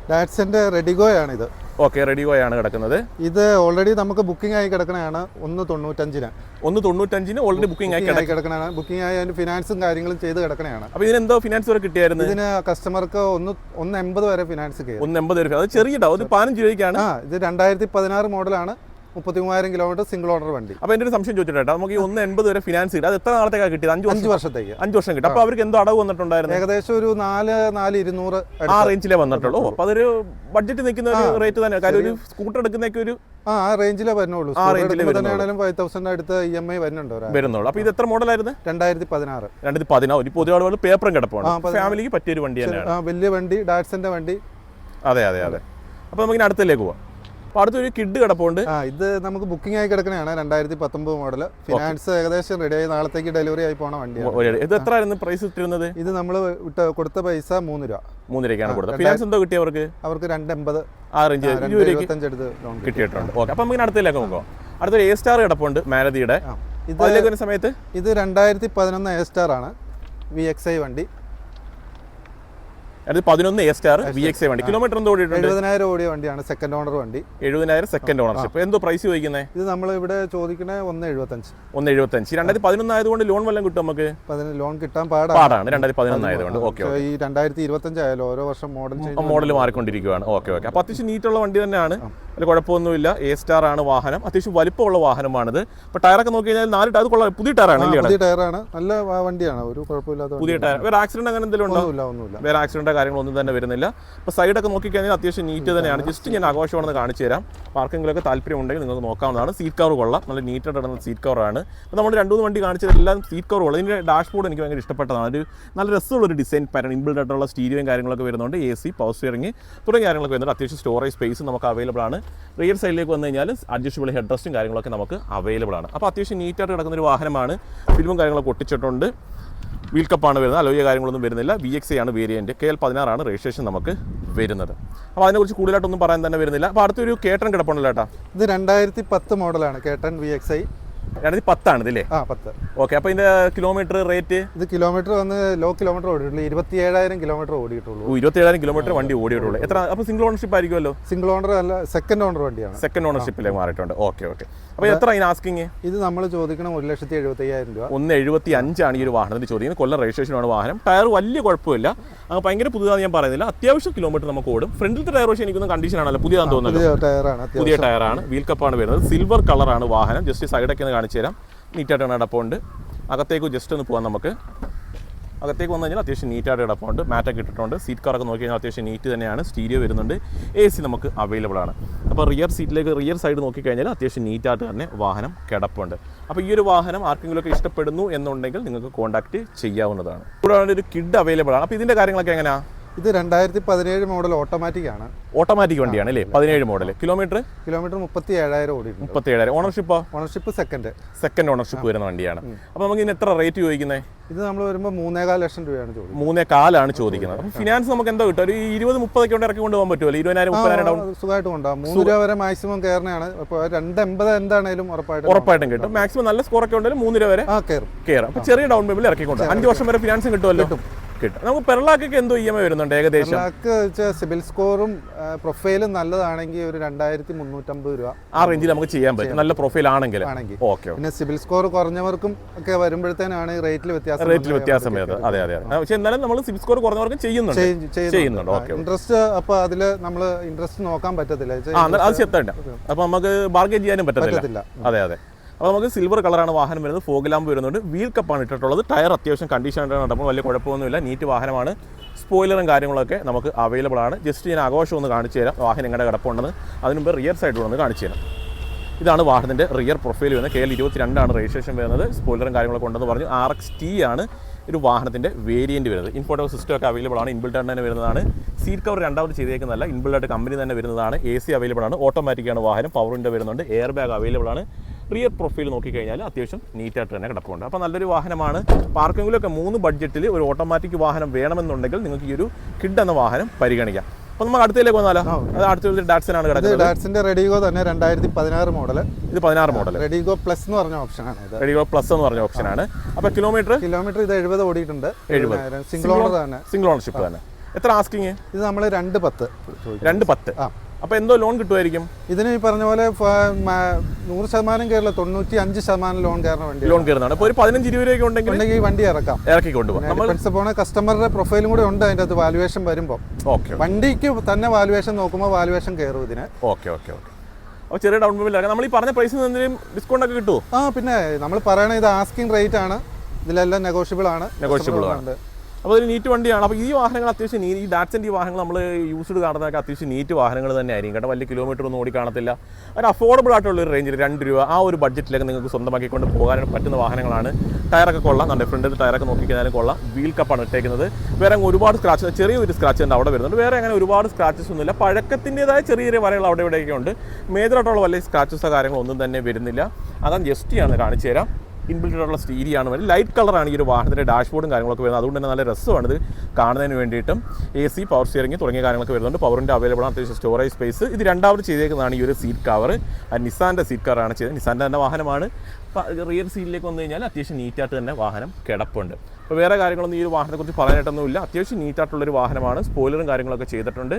ഡാറ്റ്സൻ്റെ റെഡിഗോയാണിത്. ഓക്കെ, റെഡിഗോയാണ് കിടക്കുന്നത്. ഇത് ഓൾറെഡി നമുക്ക് ബുക്കിംഗ് ആയി കിടക്കണതാണ്. 1.95. 1.95 ഓൾറെഡി ബുക്കിംഗ് ആയി കിടക്കണതാണ്. ബുക്കിംഗ് ആയി അതിന് ഫിനാൻസും കാര്യങ്ങളും ചെയ്ത് കിടക്കണതാണ്. അപ്പോൾ ഇതിനെന്തോ ഫിനാൻസ് വരെ കിട്ടിയായിരുന്നു? ഇതിന് കസ്റ്റമർക്ക് 1.80 വരെ ഫിനാൻസ് കയറി. 1.80 വരെ. അത് ചെറിയ ഒരു 15 രൂപയ്ക്കാണ്. ഇത് 2016 മോഡലാണ്. 33,000 കിലോമീറ്റർ സിംഗിൾ ഓണർ വണ്ടി. അപ്പോൾ എൻ്റെ ഒരു സംശയം ചോദിച്ചിട്ടാ, നമുക്ക് ഈ 1.80 വരെ ഫിനാൻസ് കിട്ടും. അത് എത്ര നാളത്തേക്കാണ് കിട്ടിയത്? 5 വർഷത്തേക്ക്. 5 വർഷം കിട്ടും. അപ്പോൾ അവർക്ക് എന്തോ അടവ് വന്നിട്ടുണ്ടായിരുന്നു? ഏകദേശം ഒരു 4,200 ആ റേഞ്ചിലേ വന്നിട്ടുള്ളൂ. അപ്പോൾ അതൊരു ബഡ്ജറ്റ് നിൽക്കുന്ന ഒരു റേറ്റ് തന്നെ. കാര്യം ഒരു സ്കൂട്ടർ എടുക്കുന്നതൊക്കെ ഒരു ആ റേഞ്ചിലേ വരുന്നുള്ളൂ. തന്നെയാണെങ്കിലും 5,000 അടുത്ത് EMI വരുന്നുള്ളൂ. അപ്പോൾ ഇത് എത്ര മോഡലായിരുന്നു? 2016. 2016. ഇപ്പോൾ പൊതുവെ ആളുകൾ പേപ്പറും കിടപ്പാണ്. ഫാമിലിക്ക് പറ്റിയൊരു വണ്ടി തന്നെയാണ്. വലിയ വണ്ടി, ഡാറ്റ്സന്റെ വണ്ടി. അതെ. അപ്പോൾ നമുക്കിനി അടുത്തേക്ക് പോവാം. അപ്പോൾ അടുത്തൊരു കിഡ് കിടപ്പുണ്ട്. ഇത് നമുക്ക് ബുക്കിംഗ് ആയി കിടക്കണതാണ്. 2019 മോഡൽ. ഫിനാൻസ് ഏകദേശം റെഡി ആയി നാളത്തേക്ക് ഡെലിവറി ആയി പോണ വണ്ടിയാണ്. ഇത് എത്ര ആയിരുന്നു പ്രൈസ് ഇട്ടിരുന്നത്? ഇത് നമ്മൾ കൊടുത്ത പൈസ 3 രൂപ. 3 രൂപയ്ക്കാണ് കൊടുത്തത്. ഫിനാൻസ് എന്തോ കിട്ടിയവർക്ക്? അവർക്ക് 2.80 ആ റേഞ്ച് 2.25 എടുത്ത് ലോൺ കിട്ടിയിട്ടുണ്ട്. ഓക്കെ, അപ്പോൾ നമുക്ക് അടുത്തേക്ക് നോക്കാം. അടുത്തൊരു A സ്റ്റാർ കിടപ്പുണ്ട് മാരുതിയുടെ. ഇതിലേക്ക് വരുന്ന സമയത്ത് ഇത് 2011 A സ്റ്റാർ ആണ്. VXI വണ്ടി. 2011 A സ്റ്റാർ VXI വണ്ടി. കിലോമീറ്റർ എന്തോ ഓടിയിട്ടുണ്ട്? 70,000 ഓടിയ വണ്ടിയാണ്. സെക്കൻഡ് ഓണർ വണ്ടി. 70,000 സെക്കൻഡ് ഓണർഷിപ്പ്. എന്തോ പ്രൈസ് ചോദിക്കുന്നത്? ഇത് നമ്മൾ ഇവിടെ ചോദിക്കണേ 1.75. 1.75. 2011 ആയതുകൊണ്ട് ലോൺ വല്ലതും കിട്ടും നമുക്ക്? ലോൺ കിട്ടാൻ പാടാണ്. 2011 ആയതുകൊണ്ട്. ഓക്കെ, ഈ 2025 ആയാലും ഓരോ വർഷം മോഡൽ മാറിക്കൊണ്ടിരിക്കുകയാണ്. ഓക്കെ. അപ്പോൾ അത്യാവശ്യം നീറ്റുള്ള വണ്ടി തന്നെയാണ്. അതിൽ കുഴപ്പമൊന്നുമില്ല. A സ്റ്റാർ ആണ് വാഹനം. അത്യാവശ്യം വലിപ്പമുള്ള വാഹനമാണിത്. ഇപ്പോൾ ടയറൊക്കെ നോക്കി കഴിഞ്ഞാൽ 4 ടയർ കൊള്ളാം. പുതിയ ടയറാണ്. പുതിയ ടയറാണ്. നല്ല വണ്ടിയാണ്. ഒരു കുഴപ്പമില്ലാത്ത പുതിയ ടയർ. വേറെ ആക്സിഡന്റ് അങ്ങനെ എന്തെങ്കിലും ഉണ്ടോ? ഒന്നുമില്ല. വേറെ ആക്സിഡന്റ് കാര്യങ്ങളൊന്നും തന്നെ വരുന്നില്ല. അപ്പോൾ സൈഡൊക്കെ നോക്കിക്കഴിഞ്ഞാൽ അത്യാവശ്യം നീറ്റ് തന്നെയാണ്. ജസ്റ്റ് ഞാൻ ആഘോഷമാണെന്ന് കാണിച്ചു തരാം. ആർക്കെങ്കിലുമൊക്കെ താല്പര്യമുണ്ടെങ്കിൽ നിങ്ങൾക്ക് നോക്കാവുന്നതാണ്. സീറ്റ് കവർ കൊള്ളാം. നല്ല നീറ്റായിട്ട് ഇടുന്ന സീറ്റ് കവറാണ്. അപ്പോൾ നമ്മൾ 2-3 വണ്ടി കാണിച്ചതെല്ലാം സീറ്റ് കവർ കൊള്ളാം. ഇതിൻ്റെ ഡാഷ്ബോർഡ് എനിക്ക് ഭയങ്കര ഇഷ്ടപ്പെട്ടതാണ്. ഒരു നല്ല രസമുള്ളൊരു ഡിസൈൻ പാറ്റേൺ. ഇൻബിൽഡ് ആയിട്ടുള്ള സ്റ്റീരിയോയും കാര്യങ്ങളൊക്കെ വരുന്നുണ്ട്. AC പവർ സ്റ്റിയറിംഗ് തുടങ്ങിയ കാര്യങ്ങളൊക്കെ വരുന്നുണ്ട്. അത്യാവശ്യം സ്റ്റോറേജ് സ്പേസ് നമുക്ക് അവൈലബിൾ ആണ്. റിയർ സൈഡിലേക്ക് വന്നു കഴിഞ്ഞാൽ അഡ്ജസ്റ്റബിൾ ഹെഡ് റെസ്റ്റും കാര്യങ്ങളൊക്കെ നമുക്ക് അവൈലബിൾ ആണ്. അപ്പോൾ അത്യാവശ്യം നീറ്റായിട്ട് കിടക്കുന്ന ഒരു വാഹനമാണ്. ഫിലിമും കാര്യങ്ങളൊക്കെ ഒട്ടിച്ചിട്ടുണ്ട്. വീൽ കപ്പാണ് വരുന്നത്. അലോയ കാര്യങ്ങളൊന്നും വരുന്നില്ല. VXI ആണ് വേരിയൻറ്റ്. KL16 ആണ് രജിസ്ട്രേഷൻ നമുക്ക് വരുന്നത്. അപ്പോൾ അതിനെക്കുറിച്ച് കൂടുതലായിട്ടൊന്നും പറയാൻ തന്നെ വരുന്നില്ല. അപ്പോൾ അടുത്തൊരു കേട്ടൺ കിടപ്പുണ്ടല്ലോ ചേട്ടാ. ഇത് 2010 മോഡലാണ്. കേട്ടൺ VXI. 2010 ആണ് ഇതില്ലേ? 10. ഓക്കെ. അപ്പോൾ ഇതിൻ്റെ കിലോമീറ്റർ റേറ്റ്? ഇത് കിലോമീറ്റർ വന്ന് ലോ കിലോമീറ്റർ ഓടിയിട്ടുള്ളൂ. 27,000 കിലോമീറ്റർ ഓടിയിട്ടുള്ളൂ. 27,000 കിലോമീറ്റർ വണ്ടി ഓടിയിട്ടുള്ളൂ. എത്ര? അപ്പോൾ സിംഗിൾ ഓണർഷിപ്പ് ആയിരിക്കുമല്ലോ? സിംഗിൾ ഓണർ അല്ല, സെക്കൻഡ് ഓണർ വണ്ടിയാണ്. സെക്കൻഡ് ഓണർഷിപ്പിലേക്ക് മാറിയിട്ടുണ്ട്. ഓക്കെ. അപ്പോൾ എത്ര അതിന് ആസ്കിങ്? ഇത് നമ്മൾ ചോദിക്കണം 1,75,000 രൂപ. 1.75 ആണ് ഈ ഒരു വാഹനത്തിന് ചോദിക്കുന്നത്. കൊല്ലം രജിസ്ട്രേഷനാണ് വാഹനം. ടയർ വലിയ കുഴപ്പമില്ല. ഭയങ്കര പുതുതാന്ന് ഞാൻ പറയുന്നില്ല. അത്യാവശ്യം കിലോമീറ്റർ നമുക്ക് ഓടും. ഫ്രണ്ടിലത്തെ ടയർ പക്ഷേ എനിക്കൊന്നും കണ്ടീഷൻ ആണല്ലോ. പുതിയതാണെന്ന് തോന്നുന്നത്. പുതിയ ടയറാണ്. വീൽ കപ്പാണ് വരുന്നത്. സിൽവർ കളറാണ് വാഹനം. ജസ്റ്റ് സൈഡൊക്കെ ഒന്ന് കാണിച്ചു തരാം. നീറ്റായിട്ടാണ് കിടപ്പുണ്ട്. അകത്തേക്ക് ജസ്റ്റ് ഒന്ന് പോകാം നമുക്ക്. അകത്തേക്ക് വന്നു കഴിഞ്ഞാൽ അത്യാവശ്യം നീറ്റായിട്ട് കിടപ്പുണ്ട്. മാറ്റൊക്കെ ഇട്ടിട്ടുണ്ട്. സീറ്റ് കവറൊക്കെ നോക്കി കഴിഞ്ഞാൽ അത്യാവശ്യം നീറ്റ് തന്നെയാണ്. സ്റ്റീരിയോ വരുന്നുണ്ട്. AC നമുക്ക് അവൈലബിൾ ആണ്. അപ്പോൾ റിയർ സൈഡ് നോക്കിക്കഴിഞ്ഞാൽ അത്യാവശ്യം നീറ്റായിട്ട് തന്നെ വാഹനം കിടപ്പുണ്ട്. അപ്പോൾ ഈ ഒരു വാഹനം ആർക്കെങ്കിലുമൊക്കെ ഇഷ്ടപ്പെടുന്നു എന്നുണ്ടെങ്കിൽ നിങ്ങൾക്ക് കോൺടാക്ട് ചെയ്യാവുന്നതാണ്. കൂടാതെ ഒരു കിഡ് അവൈലബിൾ ആണ്. അപ്പോൾ ഇതിൻ്റെ കാര്യങ്ങളൊക്കെ എങ്ങനെയാണ്? ഇത് 2017 മോഡൽ ഓട്ടോമാറ്റിക് ആണ്. ഓട്ടോമാറ്റിക് വണ്ടിയാണ് അല്ലേ? 17 മോഡൽ. കിലോമീറ്റർ 37,000 ഓടി. 37,000. ഓണർഷിപ്പ് സെക്കൻഡ് ഓണർഷിപ്പ് വരുന്ന വണ്ടിയാണ്. അപ്പോൾ നമുക്ക് ഇതിന് എത്ര റേറ്റ് ചോദിക്കുന്നത്? ഇത് നമ്മൾ വരുമ്പോൾ 3.25 ലക്ഷം രൂപയാണ് ചോദിക്കുന്നത്. 3.25 ചോദിക്കുന്നത്. അപ്പോൾ ഫിനാൻസ് നമുക്ക് എന്താ കിട്ടും? ഒരു 20-30 കൊണ്ട് ഇറക്കി കൊണ്ടുപോകാൻ പറ്റുമല്ലോ? 20,000-30,000 ഡൗൺ സുഖമായിട്ട് കൊണ്ടുപോകാം. 3 രൂപ വരെ മാക്സിമം കയറുന്നതാണ്. അപ്പോൾ 2.80 എന്താണേലും ഉറപ്പായിട്ടും കിട്ടും. മാക്സിമം നല്ല സ്കോറൊക്കെ ഉണ്ടെങ്കിൽ 3 രൂപ വരെ കയറും. അപ്പോൾ ചെറിയ ഡൗൺ പേയ്മെന്റ് ഇറക്കിക്കൊണ്ട് 5 വർഷം വരെ ഫിനാൻസും കിട്ടുമല്ലോ. കിട്ടും. നമുക്ക് പെർളാക്കൊക്കെ എന്തോ EMI വരുന്നുണ്ട് ഏകദേശം? സിബിൽ സ്കോറും പ്രൊഫൈലും നല്ലതാണെങ്കിൽ ഒരു 2350 രൂപ ആ റേഞ്ചിൽ നമുക്ക് ചെയ്യാൻ പറ്റും, നല്ല പ്രൊഫൈൽ ആണെങ്കിൽ. ഓക്കെ. പിന്നെ സിബിൽ സ്കോർ കുറഞ്ഞവർക്കും ഒക്കെ വരുമ്പോഴത്തേനാണ് റേറ്റിൽ വ്യത്യാസം വരുന്നത്. അതെ അതെ. പക്ഷെ എന്നാലും നമ്മൾ സിബിൽ സ്കോർ കുറഞ്ഞവർക്കും ചെയ്യുന്നുണ്ട്. ഇൻട്രസ്റ്റ് അപ്പൊ അതില് നമ്മൾ ഇൻട്രസ്റ്റ് നോക്കാൻ പറ്റത്തില്ല, അത് ചെത്തണ്ട. അപ്പൊ നമുക്ക് ബാർഗെയിൻ ചെയ്യാനും പറ്റത്തില്ല. അതെ അതെ. അപ്പോൾ നമുക്ക് സിൽവർ കളറാണ് വാഹനം വരുന്നത്, ഫോഗ് ലാമ്പ് വരുന്നുണ്ട്, വീൽ കപ്പാണ് ഇട്ടിട്ടുള്ളത്, ടയർ അത്യാവശ്യം കണ്ടീഷനായിട്ടാണ് നടക്കുമ്പോൾ വലിയ കുഴപ്പമൊന്നുമില്ല, നീറ്റ് വാഹനമാണ്. സ്പോയിലറും കാര്യങ്ങളൊക്കെ നമുക്ക് അവൈലബിൾ ആണ്. ജസ്റ്റ് ഞാൻ ആഘോഷം ഒന്ന് കാണിച്ചു തരാം, വാഹനം എങ്ങനെ കിടപ്പുണ്ടെന്ന്. അതിന് മുമ്പ് റിയർ സൈഡ് ഒന്ന് കാണിച്ചു തരാം. ഇതാണ് വാഹനത്തിൻ്റെ റിയർ പ്രൊഫൈൽ വരുന്നത്. KL 22 രജിസ്ട്രേഷൻ വരുന്നത്. സ്പോയിലറും കാര്യങ്ങളൊക്കെ ഉണ്ടെന്ന് പറഞ്ഞു. RXT ആണ് ഒരു വാഹനത്തിൻ്റെ വേരിയൻറ്റ് വരുന്നത്. ഇൻഫോട്ടോ സിസ്റ്റം ഒക്കെ അവൈലബിൾ ആണ്, ഇൻബിൽട്ട് തന്നെ വരുന്നതാണ്. സീറ്റ് കവർ രണ്ടാമത് ചെയ്തേക്കുന്നതല്ല, ഇൻബിൽട്ടായിട്ട് കമ്പനി തന്നെ വരുന്നതാണ്. AC അവൈലബിൾ ആണ്, ഓട്ടോമാറ്റിക്കാണ് വാഹനം, പവർ വിൻഡോ വരുന്നുണ്ട്, എയർ ബാഗ് അവൈലബിൾ ആണ്. റിയർ പ്രൊഫൈൽ നോക്കിക്കഴിഞ്ഞാൽ അത്യാവശ്യം നീറ്റായിട്ട് തന്നെ കിടപ്പുണ്ട്. അപ്പോൾ നല്ലൊരു വാഹനമാണ്. പാർക്കിങ്ങിലൊക്കെ 3 ബഡ്ജറ്റിൽ ഒരു ഓട്ടോമാറ്റിക് വാഹനം വേണമെന്നുണ്ടെങ്കിൽ നിങ്ങൾക്ക് ഈ ഒരു കിഡ് എന്ന വാഹനം പരിഗണിക്കാം. അപ്പോൾ നമുക്ക് അടുത്തേക്ക് വന്നാലോ? അത് അടുത്ത ഡാറ്റ്സൺ ആണ് കിടക്കുന്നത്. ഡാറ്റ്സന്റെ റെഡിഗോ തന്നെ 2016 മോഡൽ. ഇത് 16 മോഡൽ റെഡിഗോ പ്ലസ് എന്ന് പറഞ്ഞ ഓപ്ഷനാണ്. റെഡിഗോ പ്ലസ് എന്ന് പറഞ്ഞ ഓപ്ഷനാണ്. അപ്പോൾ കിലോമീറ്റർ ഇത് 70 ഓടിയിട്ടുണ്ട്. 70 സിംഗിൾ ഓണർ തന്നെ, സിംഗിൾ ഓണർഷിപ്പ് തന്നെ. എത്ര ആസ്കിങ്? ഇത് നമ്മൾ 210. അപ്പോൾ എന്തോ ലോൺ കിട്ടുമായിരിക്കും ഇതിന്? ഈ പറഞ്ഞ പോലെ 100% കയറില്ല, 95% ലോൺ കയറുന്ന വണ്ടി ലോൺ കയറുന്നതാണ്. അപ്പോൾ ഒരു 15-20 രൂപ ഉണ്ടെങ്കിൽ വണ്ടി ഇറക്കി കൊണ്ടുപോകാം. കസ്റ്റമറുടെ പ്രൊഫൈലും കൂടെ ഉണ്ട് അതിൻ്റെ അകത്ത്. വാലുവേഷൻ വരുമ്പോൾ വണ്ടിക്ക് തന്നെ വാലുവേഷൻ നോക്കുമ്പോൾ വാലുവേഷൻ കയറും ഇതിന്. ഓക്കെ. അപ്പോൾ ചെറിയ ഡൗൺ പേയ്മെന്റ് നമ്മൾ ഈ പറഞ്ഞ പ്രൈസിൽ നിന്ന് എന്തെങ്കിലും ഡിസ്കൗണ്ട് ഒക്കെ കിട്ടുമോ? പിന്നെ നമ്മൾ പറയണത് ഇത് ആസ്കിംഗ് റേറ്റ് ആണ്, ഇതിലെല്ലാം നെഗോഷ്യബിൾ ആണ്. അപ്പോൾ ഒരു നീറ്റ് വണ്ടിയാണ്. അപ്പോൾ ഈ വാഹനങ്ങൾ അത്യാവശ്യം ഈ ഡാറ്റ്സൻ്റെ ഈ വാഹനങ്ങൾ നമ്മൾ യൂസ്ഡ് കാണുന്നതൊക്കെ അത്യാവശ്യം നീറ്റ് വാഹനങ്ങൾ തന്നെ ആയിരിക്കും കേട്ടോ. വലിയ കിലോമീറ്റർ ഒന്നും ഓടി കാണത്തില്ല. ഒരു അഫോർഡബിൾ ആയിട്ടുള്ള ഒരു റേഞ്ചിൽ 2 രൂപ ആ ഒരു ബഡ്ജറ്റിലേക്ക് നിങ്ങൾക്ക് സ്വന്തമാക്കിക്കൊണ്ട് പോകാൻ പറ്റുന്ന വാഹനങ്ങളാണ്. ടയറൊക്കെ കൊള്ളാം, നമ്മുടെ ഫ്രണ്ടിൽ ടയറൊക്കെ നോക്കിക്കഴിഞ്ഞാലും കൊള്ളാം. വീൽ കപ്പാണ് ഇട്ടേക്കുന്നത്. വേറെ ഒരുപാട് സ്ക്രാച്ച്, ചെറിയൊരു സ്ക്രാച്ച് ഉണ്ട് അവിടെ വരുന്നുണ്ട്. വേറെ അങ്ങനെ ഒരുപാട് സ്ക്രാച്ചസ് ഒന്നുമില്ല. പഴക്കത്തിൻ്റെതായ ചെറിയ വരകൾ അവിടെ ഇവിടെയൊക്കെ ഉണ്ട്. മേജറായിട്ടുള്ള വലിയ സ്ക്രാച്ചസോ കാര്യങ്ങളോ ഒന്നും തന്നെ വരുന്നില്ല. അതാണ് ജസ്റ്റ് ആണ് കാണിച്ചു തരാം. ഇൻബിൽട്ടായിട്ടുള്ള സ്റ്റീരിയാണ് വരുന്നത്. ലൈറ്റ് കളറാണ് ഈ ഒരു വാഹനത്തിൻ്റെ ഡാഷ്ബോർഡും കാര്യങ്ങളൊക്കെ വരുന്നത്. അതുകൊണ്ട് തന്നെ നല്ല രസമാണ് ഇത് കാണുന്നതിന് വേണ്ടിയിട്ടും. AC, പവർ സ്റ്റിയറിംഗ് തുടങ്ങിയ കാര്യങ്ങളൊക്കെ വരുന്നുണ്ട്. പവറിൻ്റെ അവൈലബിൾ ആണ്, അത്യാവശ്യം സ്റ്റോറേജ് സ്പേസ്. ഇത് രണ്ടാമത് ചെയ്തേക്കുന്നതാണ് ഈ ഒരു സീറ്റ് കവർ. നിസാൻ്റെ സീറ്റ് കവറാണ് ചെയ്തത്. നിസാൻ്റെ തന്നെ വാഹനമാണ്. റിയർ സീറ്റിലേക്ക് വന്നു കഴിഞ്ഞാൽ അത്യാവശ്യം നീറ്റായിട്ട് തന്നെ വാഹനം കിടപ്പുണ്ട്. അപ്പോൾ വേറെ കാര്യങ്ങളൊന്നും ഈ ഒരു വാഹനത്തെക്കുറിച്ച് പറയാനായിട്ടൊന്നുമില്ല. അത്യാവശ്യം നീറ്റായിട്ടുള്ളൊരു വാഹനമാണ്. സ്പോയിലറും കാര്യങ്ങളൊക്കെ ചെയ്തിട്ടുണ്ട്.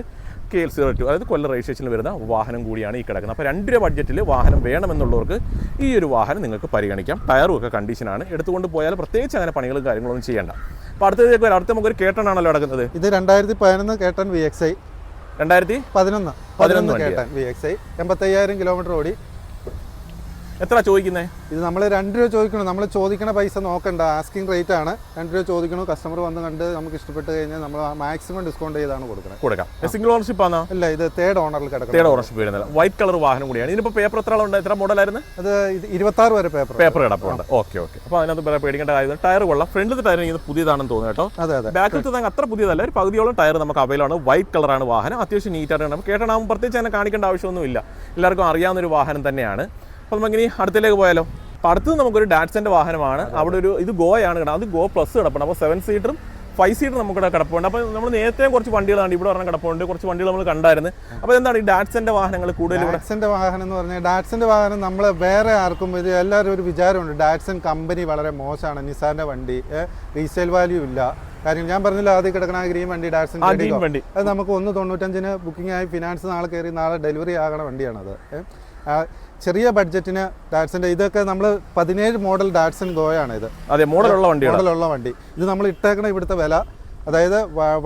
KL 02 അതായത് കൊല്ലം രജിസ്ട്രേഷനിൽ വരുന്ന വാഹനം കൂടിയാണ് ഈ കിടക്കുന്നത്. അപ്പോൾ 2 രൂപ ബഡ്ജറ്റിൽ വാഹനം വേണമെന്നുള്ളവർക്ക് ഈ ഒരു വാഹനം നിങ്ങൾക്ക് പരിഗണിക്കാം. ടയറും ഒക്കെ കണ്ടീഷനാണ്. എടുത്തുകൊണ്ട് പോയാൽ പ്രത്യേകിച്ച് അങ്ങനെ പണികളും കാര്യങ്ങളൊന്നും ചെയ്യേണ്ട. അപ്പോൾ അടുത്ത നമുക്കൊരു കേട്ടനാണല്ലോ കിടക്കുന്നത്. ഇത് 2011 കേട്ടൻ VXI. 2011 കേട്ടൻ VXI 85,000 കിലോമീറ്റർ ഓടി. എത്ര ചോദിക്കുന്നത്? ഇത് നമ്മൾ 2 രൂപ ചോദിക്കണം. നമ്മൾ ചോദിക്കണ പൈസ നോക്കണ്ട, ആസ്കിംഗ് റേറ്റ് ആണ്. 2 രൂപ ചോദിക്കണം. കസ്റ്റമർ വന്ന് കണ്ട് നമുക്ക് ഇഷ്ടപ്പെട്ട് കഴിഞ്ഞാൽ നമ്മൾ മാക്സിമം ഡിസ്കൗണ്ട് ചെയ്താണ് കൊടുക്കാം. സിംഗിൾ ഓണർഷിപ്പ് ആണോ? ഇല്ല, ഇത് തേർഡ് ഓണറിൽ കിടക്കും. തേർഡ് ഓണർഷിപ്പ് വരുന്നത് വൈറ്റ് കളർ വാഹനം കൂടിയാണ്. ഇതിനിപ്പോൾ പേപ്പർ എത്ര ഉണ്ട്? എത്ര മോഡലായിരുന്നു? അത് 26 വരെ പേപ്പർ കിടപ്പുണ്ട്. ഓക്കെ. അപ്പോൾ അതിനകത്ത് പേടിക്കേണ്ട കാര്യം ടയർ കൊള്ളാം. ഫ്രണ്ടിലത്തെ ടയർ ഇത് പുതിയതാണെന്ന് തോന്നുന്നു കേട്ടോ. അതെ. ബാക്കിലത്തെ തന്നെ അത്ര പുതിയതല്ല, ഒരു പകുതിയോളം ടയർ നമുക്ക് അവൈലബിൾ ആണ്. വൈറ്റ് കളറാണ് വാഹനം. അത്യാവശ്യം നീറ്റായിട്ടാണ്. അപ്പോൾ കേട്ടനാകുമ്പോൾ പ്രത്യേകിച്ച് അങ്ങനെ കാണിക്കേണ്ട ആവശ്യമൊന്നുമില്ല. എല്ലാവർക്കും അറിയാവുന്നൊരു വാഹനം തന്നെയാണ്. അപ്പോൾ നമുക്കിനി അടുത്തേക്ക് പോയാലോ? അപ്പോൾ അടുത്തത് നമുക്കൊരു ഡാറ്റ്സൻ്റെ വാഹനമാണ്. അവിടെ ഒരു ഗോയാണ് കിടക്കുന്നത്. അത് ഗോ പ്ലസ് കിടപ്പുണ്ട്. അപ്പോൾ 7 സീറ്ററും 5 സീറ്റർ നമുക്കിവിടെ കിടപ്പുണ്ട്. അപ്പോൾ നമ്മൾ നേരത്തെ കുറച്ച് വണ്ടികളാണ് ഇവിടെ പറഞ്ഞ കിടപ്പുണ്ട്. കുറച്ച് വണ്ടികൾ നമ്മൾ കണ്ടായിരുന്നു. അപ്പോൾ എന്താണ് ഈ ഡാറ്റ്സൻ്റെ വാഹനങ്ങൾ കൂടുതൽ? ഡാറ്റ്സൻ്റെ വാഹനം എന്ന് പറഞ്ഞാൽ ഡാറ്റ്സൻ്റെ വാഹനം നമ്മൾ വേറെ ആർക്കും ഇത് എല്ലാവരും ഒരു വിചാരമുണ്ട്, ഡാറ്റ്സൺ കമ്പനി വളരെ മോശമാണ്, നിസാൻ്റെ വണ്ടി റീസെയിൽ വാല്യൂ ഇല്ല. കാര്യം ഞാൻ പറഞ്ഞില്ല, ആദ്യം കിടക്കണ ഗ്രീൻ വണ്ടി ഡാറ്റ്സൺ വണ്ടി, അത് നമുക്ക് 1.95 ബുക്കിംഗ് ആയി, ഫിനാൻസ് നാളെ കയറി നാളെ ഡെലിവറി ആകണ വണ്ടിയാണത്. ചെറിയ ബഡ്ജറ്റിന് ഡാറ്റ്സൻ്റെ ഇതൊക്കെ നമ്മൾ 17 മോഡൽ ഡാറ്റ്സൺ ഗോയാണ് ഇത്. അതെ, മോഡലുള്ള വണ്ടി. ഇത് നമ്മൾ ഇട്ടേക്കണ ഇവിടുത്തെ വില, അതായത്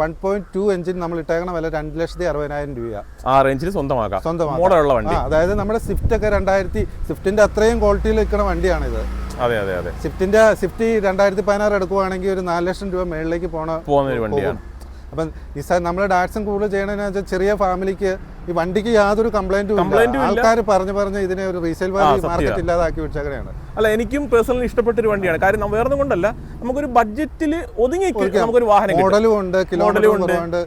1.2 എഞ്ചിൻ നമ്മൾ ഇട്ടേക്കണ വില 2,60,000 രൂപ. ആ റേഞ്ചിൽ സ്വന്തമാക്കാം. മോഡലുള്ള വണ്ടി. അതായത് നമ്മുടെ സ്വിഫ്റ്റ് ഒക്കെ 2000 സ്വിഫ്റ്റിന്റെ അത്രയും ക്വാളിറ്റിയിൽ നിൽക്കുന്ന വണ്ടിയാണിത്. അതെ. സ്വിഫ്റ്റ് 2016 എടുക്കുവാണെങ്കിൽ ഒരു 4 ലക്ഷം രൂപ മേളിലേക്ക് പോകുന്ന ഒരു വണ്ടിയാണ്. അപ്പം നമ്മൾ ഡാറ്റ്സൺ കൂടുതൽ ചെയ്യണമെന്ന് വെച്ചാൽ ചെറിയ ഫാമിലിക്ക് ഈ വണ്ടിക്ക് യാതൊരു കംപ്ലൈന്റും ആൾക്കാർ പറഞ്ഞ് ഇതിനെ ഒരു റീസെയിൽ വാല്യൂ മാർക്കറ്റ് ഇല്ലാതാക്കി വെച്ചങ്ങനെയാണ്. അല്ല, എനിക്കും പേഴ്സണലി ഇഷ്ടപ്പെട്ടൊരു വണ്ടിയാണ്. കാര്യം വേറെ കൊണ്ടല്ല, നമുക്കൊരു ബഡ്ജറ്റിൽ ഒതുങ്ങി നമുക്കൊരു വാഹനം, മോഡലും ഉണ്ട്, കിലോമീറ്ററും ഉണ്ട്,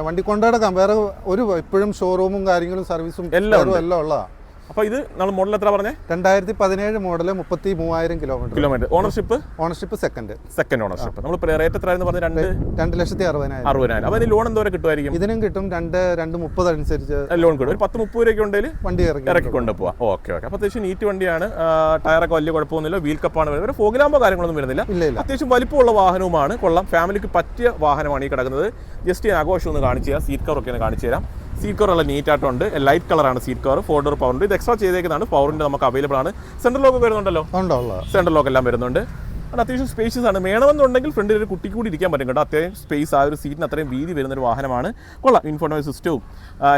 വണ്ടി കൊണ്ടുനടക്കാം. വേറെ ഒരു ഇപ്പോഴും ഷോറൂമും കാര്യങ്ങളും സർവീസും എല്ലാം ഉള്ളതാണ്. അപ്പോൾ ഇത് നമ്മൾ മോഡൽ എത്ര പറഞ്ഞേ? 2017 model, 33,000 kilometre. Ownership second ownership. നമ്മൾ റേറ്റ് എത്രയായിരുന്നു പറഞ്ഞത്? 2,60,000. അപ്പോൾ അതിന് ലോൺ എന്തോരം കിട്ടുമായിരിക്കും? ഇതിനും കിട്ടും 2,30 അനുസരിച്ച് ലോൺ കിട്ടും. ഒരു 10-30 രൂപയ്ക്ക് ഉണ്ടെങ്കിൽ വണ്ടി ഇറക്കി കൊണ്ടുപോകാം. ഓക്കെ. അപ്പോൾ അത്യാവശ്യം നീറ്റ് വണ്ടിയാണ്. ടയറൊക്കെ വലിയ കുഴപ്പമൊന്നുമില്ല. വീൽ കപ്പാണ് വരുന്നത്. ഫോഗിലാകുമ്പോൾ കാര്യങ്ങളൊന്നും വരുന്നില്ല. അത്യാവശ്യം വലിപ്പമുള്ള വാഹനവുമാണ്. കൊള്ളാം. ഫാമിലിക്ക് പറ്റിയ വാഹനമാണ് ഈ കിടക്കുന്നത്. ജസ്റ്റ് ആഘോഷം ഒന്ന് കാണിച്ചു തരാം. സീറ്റ് കവറൊക്കെ ഒന്ന് കാണിച്ചു തരാം. സീറ്റ് കവർ എല്ലാം നീറ്റായിട്ടുണ്ട്. ലൈറ്റ് കളറാണ് സീറ്റ് കവർ. 4 ഡോർ പവർ ഉണ്ട്. ഇത് എക്സ്ട്രാ ചെയ്തേക്കുന്നതാണ്. പവറിൻ്റെ നമുക്ക് അവൈലബിൾ ആണ്. സെൻട്രൽ ലോക്ക് വരുന്നുണ്ടല്ലോ. സെൻട്രൽ ലോക്ക് എല്ലാം വരുന്നുണ്ട്. അത് അത്യാവശ്യം സ്പേഷ്യസ് ആണ്. വേണമെന്നുണ്ടെങ്കിൽ ഫ്രണ്ടിൽ ഒരു കുട്ടി കൂടി ഇരിക്കാൻ പറ്റും കേട്ടോ. അത്രയും സ്പേസ്, ആ ഒരു സീറ്റിന് അത്രയും വീതി വരുന്നൊരു വാഹനമാണ്. കൊള്ളാം. ഇൻഫോർമേഷൻ സിസ്റ്റവും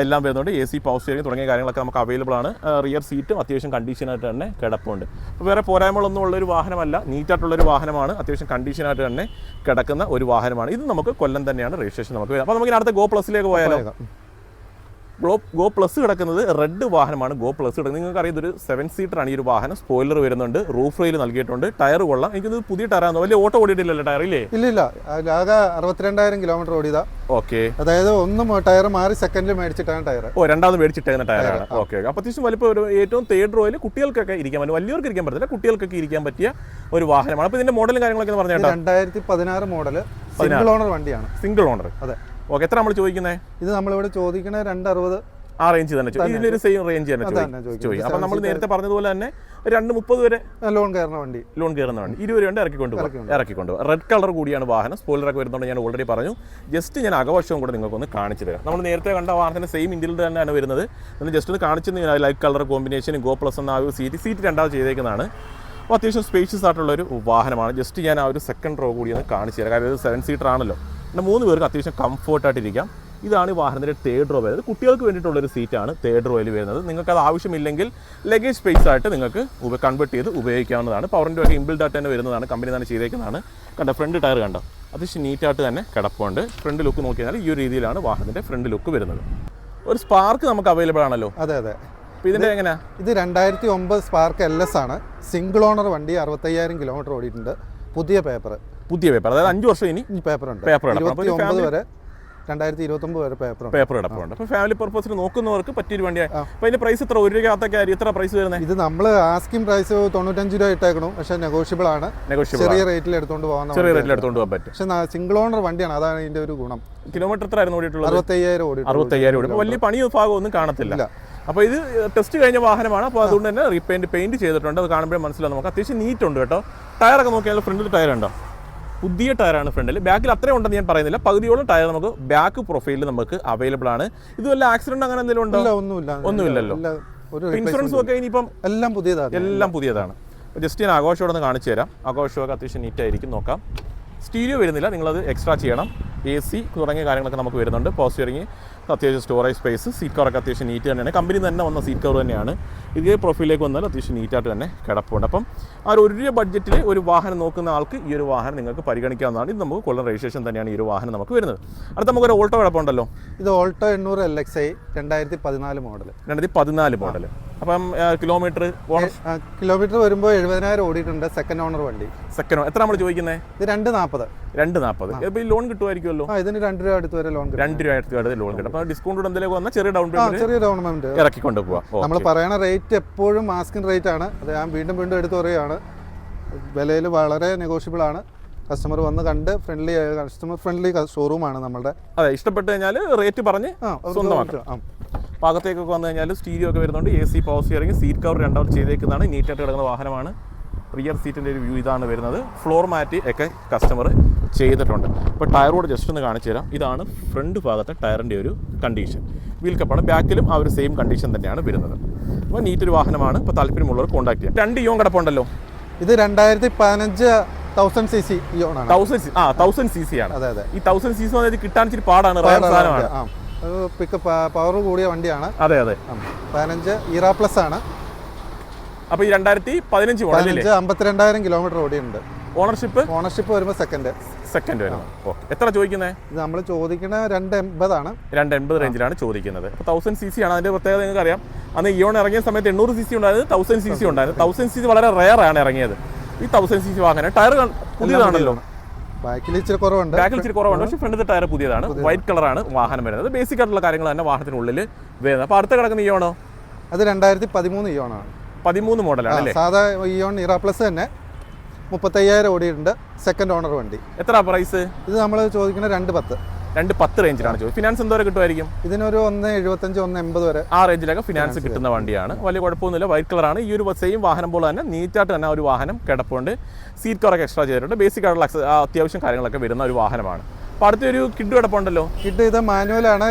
എല്ലാം വരുന്നുണ്ട്. AC പവർ സ്റ്റിയറിംഗ് തുടങ്ങിയ കാര്യങ്ങളൊക്കെ നമുക്ക് അവൈലബിൾ ആണ്. റിയർ സീറ്റും അത്യാവശ്യം കണ്ടീഷനായിട്ട് തന്നെ കിടപ്പുണ്ട്. അപ്പോൾ വേറെ പോരായ്മകളൊന്നും ഉള്ളൊരു വാഹനമല്ല. നീറ്റായിട്ടുള്ളൊരു വാഹനമാണ്. അത്യാവശ്യം കണ്ടീഷനായിട്ട് തന്നെ കിടക്കുന്ന ഒരു വാഹനമാണ്. ഇത് നമുക്ക് കൊല്ലം തന്നെയാണ് രജിസ്ട്രേഷൻ നമുക്ക് വരും. അപ്പോൾ നമുക്ക് അടുത്ത ഗോ പ്ലസിലേക്ക് പോയാലോ? ഗോ പ്ലസ് കിടക്കുന്നത് റെഡ് വാഹനമാണ്. ഗോ പ്ലസ് കിടക്കുന്നത് നിങ്ങൾക്ക് അറിയാം, ഇതൊരു 7 സീറ്ററാണ് ഈ ഒരു വാഹനം. സ്പോയിലർ വരുന്നുണ്ട്. റൂഫ് റെയിൽ നൽകിയിട്ടുണ്ട്. ടയർ കൊള്ളാം. എനിക്കിത് പുതിയ ടയറാണ്. വലിയ ഓട്ടോ ഓടിയിട്ടില്ലല്ലോ ടയർ ഇല്ലേ? ഇല്ല. ആകെ 62,000 കിലോമീറ്റർ ഓടിയതാ. ഓക്കെ. അതായത് ടയർ മാറി സെക്കൻഡിൽ മേടിച്ചിട്ടാണ് ടയർ. രണ്ടാമത് മേടിച്ചിട്ടേക്കുന്ന ടയറാണ്. ഓക്കെ. അപ്പോൾ അത്യാവശ്യം വലിപ്പം ഒരു ഏറ്റവും 3rd റോയിൽ കുട്ടികൾക്കൊക്കെ ഇരിക്കാൻ പറ്റും. വലിയവർക്ക് ഇരിക്കാൻ പറ്റില്ല, കുട്ടികൾക്കൊക്കെ ഇരിക്കാൻ പറ്റിയ ഒരു വാഹനമാണ്. അപ്പോൾ ഇതിന്റെ മോഡലും കാര്യങ്ങളൊക്കെ പറഞ്ഞു കേട്ടോ. 2016 മോഡൽ സിംഗിൾ ഓണർ വണ്ടിയാണ്. Single owner. അതെ. ഓക്കെ. എത്ര നമ്മൾ ചോദിക്കുന്നത്? ഇത് നമ്മളിവിടെ ചോദിക്കണേ 260. ആ റേഞ്ച് തന്നെ ഇതിലൊരു സെയിം റേഞ്ച് തന്നെ ചോദിക്കും. അപ്പോൾ നമ്മൾ നേരത്തെ പറഞ്ഞതുപോലെ തന്നെ 230 വരെ ലോൺ കയറുന്ന വണ്ടി 20 വരെ ഇറക്കിക്കൊണ്ടുപോകും. റെഡ് കളർ കൂടിയാണ് വാഹനം. സ്പോയിലറൊക്കെ വരുന്നുണ്ട്. ഞാൻ ഓൾറെഡി പറഞ്ഞു. ജസ്റ്റ് ഞാൻ അകവശവും കൂടെ നിങ്ങൾക്കൊന്ന് കാണിച്ചു തരാം. നമ്മൾ നേരത്തെ കണ്ട വാഹനത്തിന്റെ സെയിം ഇന്ത്യയിൽ തന്നെയാണ് വരുന്നത്. നമ്മൾ ജസ്റ്റ് ഒന്ന് കാണിച്ചു light colour combination go plus എന്ന ആ ഒരു സീറ്റ് രണ്ടാമത് ചെയ്തേക്കുന്നതാണ്. അപ്പോൾ അത്യാവശ്യം സ്പേഷ്യസ് ആയിട്ടുള്ളൊരു വാഹനമാണ്. ജസ്റ്റ് ഞാൻ ആ ഒരു സെക്കൻഡ് റോ കൂടി ഒന്ന് കാണിച്ചു തരാം. കാരണം ഇത് 7 സീറ്റർ ആണല്ലോ. പിന്നെ 3 പേർക്ക് അത്യാവശ്യം കംഫർട്ടായിട്ടിരിക്കാം. ഇതാണ് ഈ വാഹനത്തിൻ്റെ 3rd റോ വരുന്നത്. കുട്ടികൾക്ക് വേണ്ടിയിട്ടുള്ളൊരു സീറ്റാണ് 3rd റോയിൽ വരുന്നത്. നിങ്ങൾക്കത് ആവശ്യമില്ലെങ്കിൽ ലഗേജ് സ്പേസ് ആയിട്ട് നിങ്ങൾക്ക് കൺവേർട്ട് ചെയ്ത് ഉപയോഗിക്കാവുന്നതാണ്. പവറിൻ്റെ ഒക്കെ ഇൻബിൽഡ് ആയിട്ട് തന്നെ വരുന്നതാണ്. കമ്പനി തന്നെ ചെയ്തേക്കുന്നതാണ്. കണ്ടോ, ഫ്രണ്ട് ടയർ കണ്ടോ, അത്യാവശ്യം നീറ്റായിട്ട് തന്നെ കിടപ്പുണ്ട്. ഫ്രണ്ട് ലുക്ക് നോക്കി കഴിഞ്ഞാൽ ഈ ഒരു രീതിയിലാണ് വാഹനത്തിൻ്റെ ഫ്രണ്ട് ലുക്ക് വരുന്നത്. ഒരു സ്പാർക്ക് നമുക്ക് അവൈലബിൾ ആണല്ലോ. അതെ. അപ്പോൾ ഇതിൻ്റെ എങ്ങനെയാ? ഇത് 2009 സ്പാർക്ക് LS ആണ്. സിംഗിൾ ഓണർ വണ്ടി. 65,000 കിലോമീറ്റർ ഓടിയിട്ടുണ്ട്. പുതിയ പേപ്പർ, അതായത് 5 വർഷം ഇനി പേപ്പറുണ്ട്. 29 വരെ 2029 വരെ പേപ്പർ കിടപ്പുണ്ട്. അപ്പോൾ ഫാമിലി പർപ്പസിന് നോക്കുന്നവർക്ക് പറ്റിയൊരു വണ്ടിയാണ്. അപ്പോൾ അതിന്റെ പ്രൈസ് എത്ര? 1 രൂപയ്ക്കകത്തൊക്കെ എത്ര പ്രൈസ് വരുന്നത്? ഇത് നമ്മൾ ആസ്കിംഗ് പ്രൈസ് 95 രൂപ ഇട്ടേക്കണം. പക്ഷേ നെഗോഷ്യബിൾ ആണ്. ചെറിയ റേറ്റിൽ എടുത്തുകൊണ്ട് പോകാൻ പറ്റും. പക്ഷേ സിംഗിൾ ഓണർ വണ്ടിയാണ്. അതാണ് ഇതിന്റെ ഒരു ഗുണം. കിലോമീറ്റർ എത്ര ആയിരുന്നു ഓടിയിട്ടുള്ളത്? 65,000 ഓടി. വലിയ പണി ഭാഗം ഒന്നും കാണത്തില്ല. അപ്പോൾ ഇത് ടെസ്റ്റ് കഴിഞ്ഞ വാഹനമാണ്. അപ്പോൾ അതുകൊണ്ട് തന്നെ പെയിന്റ് ചെയ്തിട്ടുണ്ട്. അത് കാണുമ്പോഴേ മനസ്സിലാവും നമുക്ക്. അത്യാവശ്യം നീറ്റ് ഉണ്ട് കേട്ടോ. ടയറൊക്കെ നോക്കിയാൽ ഫ്രണ്ടിൽ ടയർ ഉണ്ടോ? പുതിയ ടയറാണ് ഫ്രണ്ടിൽ. ബാക്കിൽ അത്രയും ഉണ്ടെന്ന് ഞാൻ പറയുന്നില്ല. പകുതിയോളം ടയർ നമുക്ക് ബാക്ക് പ്രൊഫൈലിൽ നമുക്ക് അവൈലബിൾ ആണ്. ഇത് വല്ല ആക്സിഡന്റ് അങ്ങനെ എന്തെങ്കിലും ഉണ്ടോ? ഒന്നുമില്ലല്ലോ. ഇൻഷുറൻസും ഒക്കെ ഇനിയിപ്പം എല്ലാം പുതിയതാണ്. ജസ്റ്റ് ഞാൻ ആഘോഷോടെ ഒന്ന് കാണിച്ചു തരാം. ആഘോഷമൊക്കെ അത്യാവശ്യം നീറ്റായിരിക്കും. നോക്കാം. സ്റ്റീരിയോ വരുന്നില്ല, നിങ്ങളത് എക്സ്ട്രാ ചെയ്യണം. AC തുടങ്ങിയ കാര്യങ്ങളൊക്കെ നമുക്ക് വരുന്നുണ്ട്. പവർ സ്റ്റിയറിംഗ്, അത്യാവശ്യം സ്റ്റോറേജ് സ്പേസ്, സീറ്റ് കവറൊക്കെ അത്യാവശ്യം നീറ്റ് തന്നെയാണ്. കമ്പനി തന്നെ വന്ന സീറ്റ് കവർ തന്നെയാണ്. ഇതേ പ്രൊഫൈലിലേക്ക് വന്നാൽ അത്യാവശ്യം നീറ്റായിട്ട് തന്നെ കിടപ്പുണ്ട്. അപ്പം ആ ഒരു രൂപ ബഡ്ജറ്റിൽ ഒരു വാഹനം നോക്കുന്ന ആൾക്ക് ഈ ഒരു വാഹനം നിങ്ങൾക്ക് പരിഗണിക്കാവുന്നതാണ്. ഇത് നമുക്ക് കൊല്ലം രജിസ്ട്രേഷൻ തന്നെയാണ് ഈ ഒരു വാഹനം നമുക്ക് വരുന്നത്. അടുത്ത നമുക്കൊരു ഓൾട്ടോ കിടപ്പുണ്ടല്ലോ. ഇത് ഓൾട്ടോ 800 LXi 2014 മോഡൽ. അപ്പം കിലോമീറ്റർ വരുമ്പോൾ 70,000 ഓടിയിട്ടുണ്ട്. സെക്കൻഡ് ഓണർ വണ്ടി. എത്ര നമ്മൾ ചോദിക്കുന്നത്? ഇത് 240. ഇപ്പോൾ ഈ ലോൺ കിട്ടുമായിരിക്കുമല്ലോ. ഇതിന് 2 രൂപ അടുത്ത് വരെ ലോൺ കിട്ടും. 2 രൂപ അടുത്ത് വരെ ലോൺ കിട്ടും. അപ്പോൾ ഡിസ്കൗണ്ട് എന്തെങ്കിലും വന്നാൽ ചെറിയ ഡൗൺ പേയ്മെന്റ് ഇറക്കിക്കൊണ്ട് പോവാം. നമ്മൾ പറയുന്ന റേറ്റ് എപ്പോഴും ആസ്കിംഗ് റേറ്റ് ആണ്. അത് ഞാൻ വീണ്ടും എടുത്ത് പറയുകയാണ്. വിലയിൽ വളരെ നെഗോഷ്യബിൾ ആണ്. കസ്റ്റമർ വന്ന് കണ്ട് കസ്റ്റമർ ഫ്രണ്ട്ലി ഷോറൂമാണ് നമ്മളുടെ. അതെ, ഇഷ്ടപ്പെട്ട് കഴിഞ്ഞാൽ റേറ്റ് പറഞ്ഞ് സ്വന്തമാക്കാം. ഭാഗത്തേക്കൊക്കെ വന്നു കഴിഞ്ഞാൽ സ്റ്റീരിയോ ഒക്കെ വരുന്നുണ്ട്. AC power steering, seat cover രണ്ടാമത് ചെയ്തേക്കുന്നതാണ്. നീറ്റായിട്ട് കിടക്കുന്ന വാഹനമാണ്. റിയർ സീറ്റിൻ്റെ ഒരു വ്യൂ ഇതാണ് വരുന്നത്. ഫ്ലോർ മാറ്റ് ഒക്കെ കസ്റ്റമർ ചെയ്തിട്ടുണ്ട്. അപ്പോൾ ടയറോട് ജസ്റ്റ് ഒന്ന് കാണിച്ചു തരാം. ഇതാണ് ഫ്രണ്ട് ഭാഗത്തെ ടയറിൻ്റെ ഒരു കണ്ടീഷൻ. വീൽ കപ്പാണ്. ബാക്കിലും ആ ഒരു സെയിം കണ്ടീഷൻ തന്നെയാണ് വരുന്നത്. അപ്പോൾ നീറ്റൊരു വാഹനമാണ്. ഇപ്പോൾ താല്പര്യമുള്ളവർ കോൺടാക്ട് ചെയ്യാം. 2 ഇയോൺ കിടപ്പുണ്ടല്ലോ. ഇത് 2015 1000cc ഇയോണാണ്. 1000cc ആണ്. അതെ. ഈ 1000cc കിട്ടാൻ ഇച്ചിരി പാടാണ്. റയർ സാധനമാണ്. പിക്കപ്പ് പവർ കൂടിയ വണ്ടിയാണ്. അതെ. 15 ഇറ പ്ലസ് ആണ്. അപ്പോൾ ഈ 2015 മോഡലില്ലേ? 52,000 കിലോമീറ്റർ ഓടിയുണ്ട്. ഓണർഷിപ്പ് വരുമ്പോൾ സെക്കൻഡ് വരും. ഓക്കെ. എത്ര ചോദിക്കുന്നത്? ഇത് നമ്മൾ ചോദിക്കുന്ന 280 ആണ്. 280 റേഞ്ചിലാണ് ചോദിക്കുന്നത്. അപ്പോൾ 1000cc ആണ്. അതിന്റെ പ്രത്യേകത നിങ്ങൾക്ക് അറിയാം. അന്ന് ഇയോൺ ഇറങ്ങിയ സമയത്ത് 800cc ഉണ്ടായിരുന്നു, 1000cc ഉണ്ടായിരുന്നു. 1000cc വളരെ റെയർ ആണ് ഇറങ്ങിയത്. ഈ 1000cc വാഹനം ടയർ പുതിയതാണല്ലോ. ബാക്കിൽ ഇച്ചിരി കുറവുണ്ട്. പക്ഷേ ഫ്രണ്ടിലെ ടയർ പുതിയതാണ്. വൈറ്റ് കളറാണ് വാഹനം വരുന്നത്. ബേസിക് ആയിട്ടുള്ള കാര്യങ്ങൾ തന്നെ വാഹനത്തിനുള്ളിൽ വരുന്നത്. അപ്പോൾ അടുത്ത കിടക്കുന്ന ഇയോണോ? അത് 2013 ഇയോണാണ്. 13 മോഡലാണ് അല്ലേ? സാധാ ഇയോൺ ഇറ പ്ലസ് തന്നെ 35,000 ഓടിയിട്ടുണ്ട്. സെക്കൻഡ് ഓണർ വണ്ടി. എത്ര പ്രൈസ്? ഇത് നമ്മൾ ചോദിക്കുന്നത് 210. 210 റേഞ്ചിലാണ് ചോദിച്ചത്. ഫിനാൻസ് എന്തോരം കിട്ടുമായിരിക്കും? ഇതിനൊരു 1.75 1.80 വരെ ആ റേഞ്ചിലൊക്കെ ഫിനാൻസ് കിട്ടുന്ന വണ്ടിയാണ്. വലിയ കുഴപ്പമൊന്നുമില്ല. വൈറ്റ് കളറാണ്. ഈ ഒരു സെയിം വാഹനം പോലെ തന്നെ നീറ്റായിട്ട് തന്നെ ഒരു വാഹനം കിടപ്പുണ്ട്. സീറ്റ് കവറൊക്കെ എക്സ്ട്രാ ചെയ്തിട്ടുണ്ട്. ബേസിക് ആയിട്ടുള്ള അത്യാവശ്യം കാര്യങ്ങളൊക്കെ വരുന്ന ഒരു വാഹനമാണ്. അപ്പോൾ അടുത്തൊരു കിഡ് കിടപ്പുണ്ടല്ലോ. കിഡ് ഇത് മാനുവലാണ്.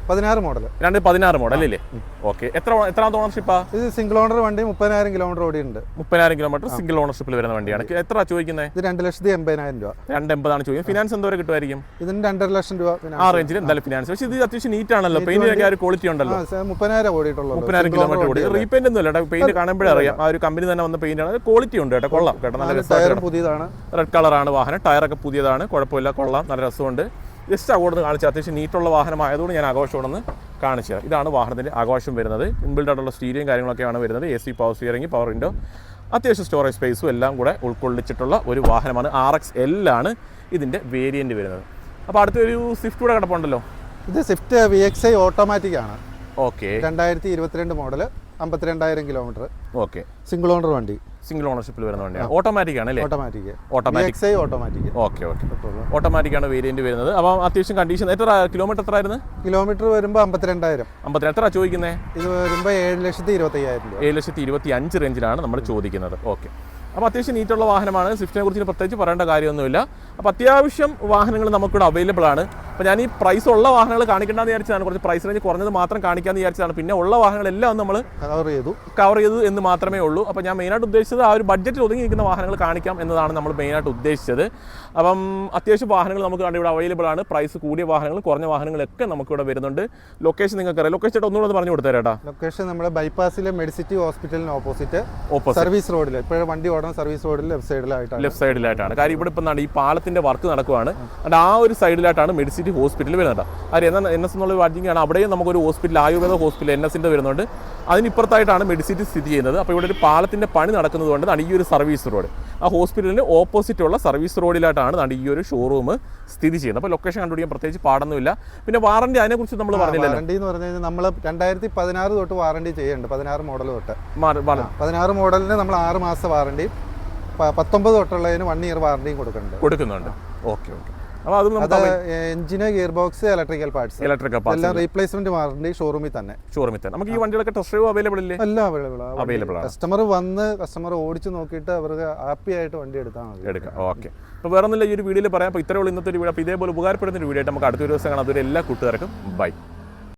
2016 മോഡൽ. 2016 മോഡൽ അല്ലേ? ഓക്കെ. എത്രാമത്തെ ഓണർഷിപ്പാ? ഇത് സിംഗിൾ ഓണർ വണ്ടി. 30,000 കിലോമീറ്റർ ഓടിയുണ്ട്. 30,000 കിലോമീറ്റർ സിംഗിൾ ഓണർഷിപ്പിൽ വരുന്ന വണ്ടിയാണ്. എത്ര ചോദിക്കുന്നത്? ഇത് 2,80,000 രൂപ. 280 ചോദിക്കുന്നത്. ഫിനാൻസ് എന്തോരം കിട്ടുമായിരിക്കും? ഇതിന് 2.5 ലക്ഷം രൂപ. ആ റേഞ്ചിൽ എന്തായാലും ഫിനാൻസ്. പക്ഷേ ഇത് അത്യാവശ്യം നീറ്റ് ആണല്ലോ. പെയിന്റിനൊക്കെ ഒരു ക്വാളിറ്റി ഉണ്ടല്ലോ. 30,000 ഓടിയിട്ടുള്ളൂ. 30,000 കിലോമീറ്റർ ഓടി. റീപെയിന്റ് ഒന്നും അല്ല. പെയിന്റ് കാണുമ്പോഴേ അറിയാം. ആ ഒരു കമ്പനി തന്നെ വന്ന പെയിന്റ് ആണ്. ക്വാളിറ്റി ഉണ്ട് കേട്ടോ. കൊള്ളാം കേട്ടോ. നല്ല രസമാണ്. പുതിയതാണ്. റെഡ് കളറാണ് വാഹനം. ടയറൊക്കെ പുതിയതാണ്. കുഴപ്പമില്ല. കൊള്ളാം. നല്ല രസമുണ്ട്. ജസ്റ്റ് അങ്ങോട്ട് കാണിച്ചാൽ അത്യാവശ്യം നീറ്റുള്ള വാഹനമായതുകൊണ്ട് ഞാൻ ആഘോഷമാണെന്ന് കാണിച്ചു തരാം. ഇതാണ് വാഹനത്തിൻ്റെ ആഘോഷം വരുന്നത്. ഇൻബിൽഡ് ആയിട്ടുള്ള സ്റ്റീരിയും കാര്യങ്ങളൊക്കെയാണ് വരുന്നത്. AC power steering, power window, അത്യാവശ്യം സ്റ്റോറേജ് സ്പേസും എല്ലാം കൂടെ ഉൾക്കൊള്ളിച്ചിട്ടുള്ള ഒരു വാഹനമാണ്. RX-L ആണ് ഇതിൻ്റെ വേരിയൻറ്റ് വരുന്നത്. അപ്പോൾ അടുത്തൊരു സ്വിഫ്റ്റ് കൂടെ കിടപ്പുണ്ടല്ലോ. ഇത് സ്വിഫ്റ്റ് VXI ഓട്ടോമാറ്റിക് ആണ്. Okay. 2022 model. 52,000 kilometre. Okay. Single owner വണ്ടി. സിംഗിൾ ഓണർഷിപ്പിൽ വരുന്ന വണ്ടിയാണ്. ഓട്ടോമാറ്റിക് ആണ് അല്ലേ? Automatic. Automatic. Automatic. Okay. Automatic ആണ് വേരിയന്റ് വരുന്നത്. അപ്പോൾ അത്യാവശ്യം കണ്ടീഷൻ. എത്ര കിലോമീറ്റർ എത്ര ആയിരുന്നു? കിലോമീറ്റർ വരുമ്പോൾ 52,000. 52. എത്ര ചോദിക്കുന്നത്? ഇത് വരുമ്പോൾ 7,25,000 രൂപ. 7,25,000 റേഞ്ചിലാണ് നമ്മൾ ചോദിക്കുന്നത്. ഓക്കെ. അപ്പോൾ അത്യാവശ്യം നീറ്റുള്ള വാഹനമാണ്. സ്വിഫ്റ്റിനെ കുറിച്ച് പ്രത്യേകിച്ച് പറയേണ്ട കാര്യമൊന്നുമില്ല. അപ്പോൾ അത്യാവശ്യം വാഹനങ്ങൾ നമുക്കിവിടെ അവൈലബിൾ ആണ്. അപ്പോൾ ഞാൻ ഈ പ്രൈസ് ഉള്ള വാഹനങ്ങൾ കാണിക്കേണ്ടെന്ന് വിചാരിച്ചതാണ്. കുറച്ച് പ്രൈസ് റേഞ്ച് കുറഞ്ഞത് മാത്രം കാണിക്കാമെന്ന് വിചാരിച്ചതാണ്. പിന്നെ ഉള്ള വാഹനങ്ങളെല്ലാം നമ്മൾ കവർ ചെയ്തു എന്ന് മാത്രമേ ഉള്ളൂ. അപ്പോൾ ഞാൻ മെയിനായിട്ട് ഉദ്ദേശിച്ചത് ആ ഒരു ബഡ്ജറ്റിൽ ഒതുങ്ങി നിൽക്കുന്ന വാഹനങ്ങൾ കാണിക്കാം എന്നതാണ് നമ്മൾ മെയിനായിട്ട് ഉദ്ദേശിച്ചത്. അപ്പം അത്യാവശ്യം വാഹനങ്ങൾ നമുക്ക് ഇവിടെ അവൈലബിൾ ആണ്. പ്രൈസ് കൂടിയ വാഹനങ്ങൾ, കുറഞ്ഞ വാഹനങ്ങളൊക്കെ നമുക്കിവിടെ വരുന്നുണ്ട്. ലൊക്കേഷൻ നിങ്ങൾക്ക് അറിയാം. ലൊക്കേഷൻ ഒന്നുകൂടെ പറഞ്ഞു കൊടുത്തേരാ. ലൊക്കേഷൻ നമ്മുടെ ബൈപ്പാസിലെ മെഡിസിറ്റി ഹോസ്പിറ്റലിന് ഓപ്പോസിറ്റ് സർവീസ് റോഡിൽ. ഇപ്പോഴും വണ്ടി ഓടുന്ന സർവീസ് റോഡിൽ ലെഫ്റ്റ് സൈഡിലായിട്ടാണ്. കാര്യം ഇവിടെ ഇപ്പം ഈ പാലത്തിന്റെ വർക്ക് നടക്കുവാണ്. അത് ആ ഒരു സൈഡിലായിട്ടാണ് മെഡിസിറ്റി ഹോസ്പിറ്റൽ വരുന്നത്. അത് NS എന്നുള്ള വാജിങ്ങാണ്. അവിടെയും നമുക്കൊരു ഹോസ്പിറ്റൽ, ആയുർവേദ ഹോസ്പിറ്റൽ NSന്റെ വരുന്നുണ്ട്. അതിനിപ്പുറത്തായിട്ടാണ് മെഡിസിറ്റി സ്ഥിതി ചെയ്യുന്നത്. അപ്പോൾ ഇവിടെ ഒരു പാലത്തിന്റെ പണി നടക്കുന്നതുകൊണ്ട് ഈ ഒരു സർവീസ് റോഡ്, ആ ഹോസ്പിറ്റലിന് ഓപ്പോസിറ്റ് ഉള്ള സർവീസ് റോഡിലായിട്ടാണ് ഈ ഒരു ഷോറൂം സ്ഥിതി ചെയ്യുന്നത്. അപ്പോൾ ലൊക്കേഷൻ കണ്ടുപിടിക്കാൻ പ്രത്യേകിച്ച് പാടൊന്നുമില്ല. പിന്നെ വാറണ്ടി, അതിനെക്കുറിച്ച് നമ്മൾ പറഞ്ഞില്ലല്ലോ. വാറണ്ടി എന്ന് പറഞ്ഞു കഴിഞ്ഞാൽ നമ്മൾ 2016 തൊട്ട് വാറണ്ടി ചെയ്യുന്നുണ്ട്. 16 മോഡൽ തൊട്ട്. 16 മോഡലിന് നമ്മൾ 6 മാസം വാറണ്ടി, 19 തൊട്ടുള്ളതിന് 1 ഇയർ വാറണ്ടിയും കൊടുക്കുന്നുണ്ട്. ഓക്കെ. അപ്പോൾ അത് എഞ്ചിന്, ഗിയർ ബോക്സ്, ഇലക്ട്രിക്കൽ പാർട്സ് എല്ലാം റീപ്ലേസ്മെന്റ് വാറണ്ടി ഷോറൂമിൽ തന്നെ. നമുക്ക് ഈ വണ്ടികളൊക്കെ ടെസ്റ്റ് ഡ്രൈവ് അവൈലബിൾ ഇല്ലേ? എല്ലാം അവൈലബിൾ ആണ്. കസ്റ്റമർ ഓടിച്ച് നോക്കിയിട്ട് അവർക്ക് ഹാപ്പി ആയിട്ട് വണ്ടി എടുത്താൽ മതി. ഓക്കെ. അപ്പോൾ വേറെ ഒന്നുമില്ല ഈ ഒരു വീഡിയോയിൽ പറയാം. അപ്പോൾ ഇത്രയുള്ള ഇന്നത്തെ ഒരു വീഡിയോ. അപ്പോൾ ഇതേപോലെ ഉപകാരപ്പെടുന്ന ഒരു വീഡിയോ ആയിട്ട് നമുക്ക് അടുത്തൊരു ദിവസം കാണാം. അതുവരെ എല്ലാ കൂട്ടുകാർക്കും ബൈ.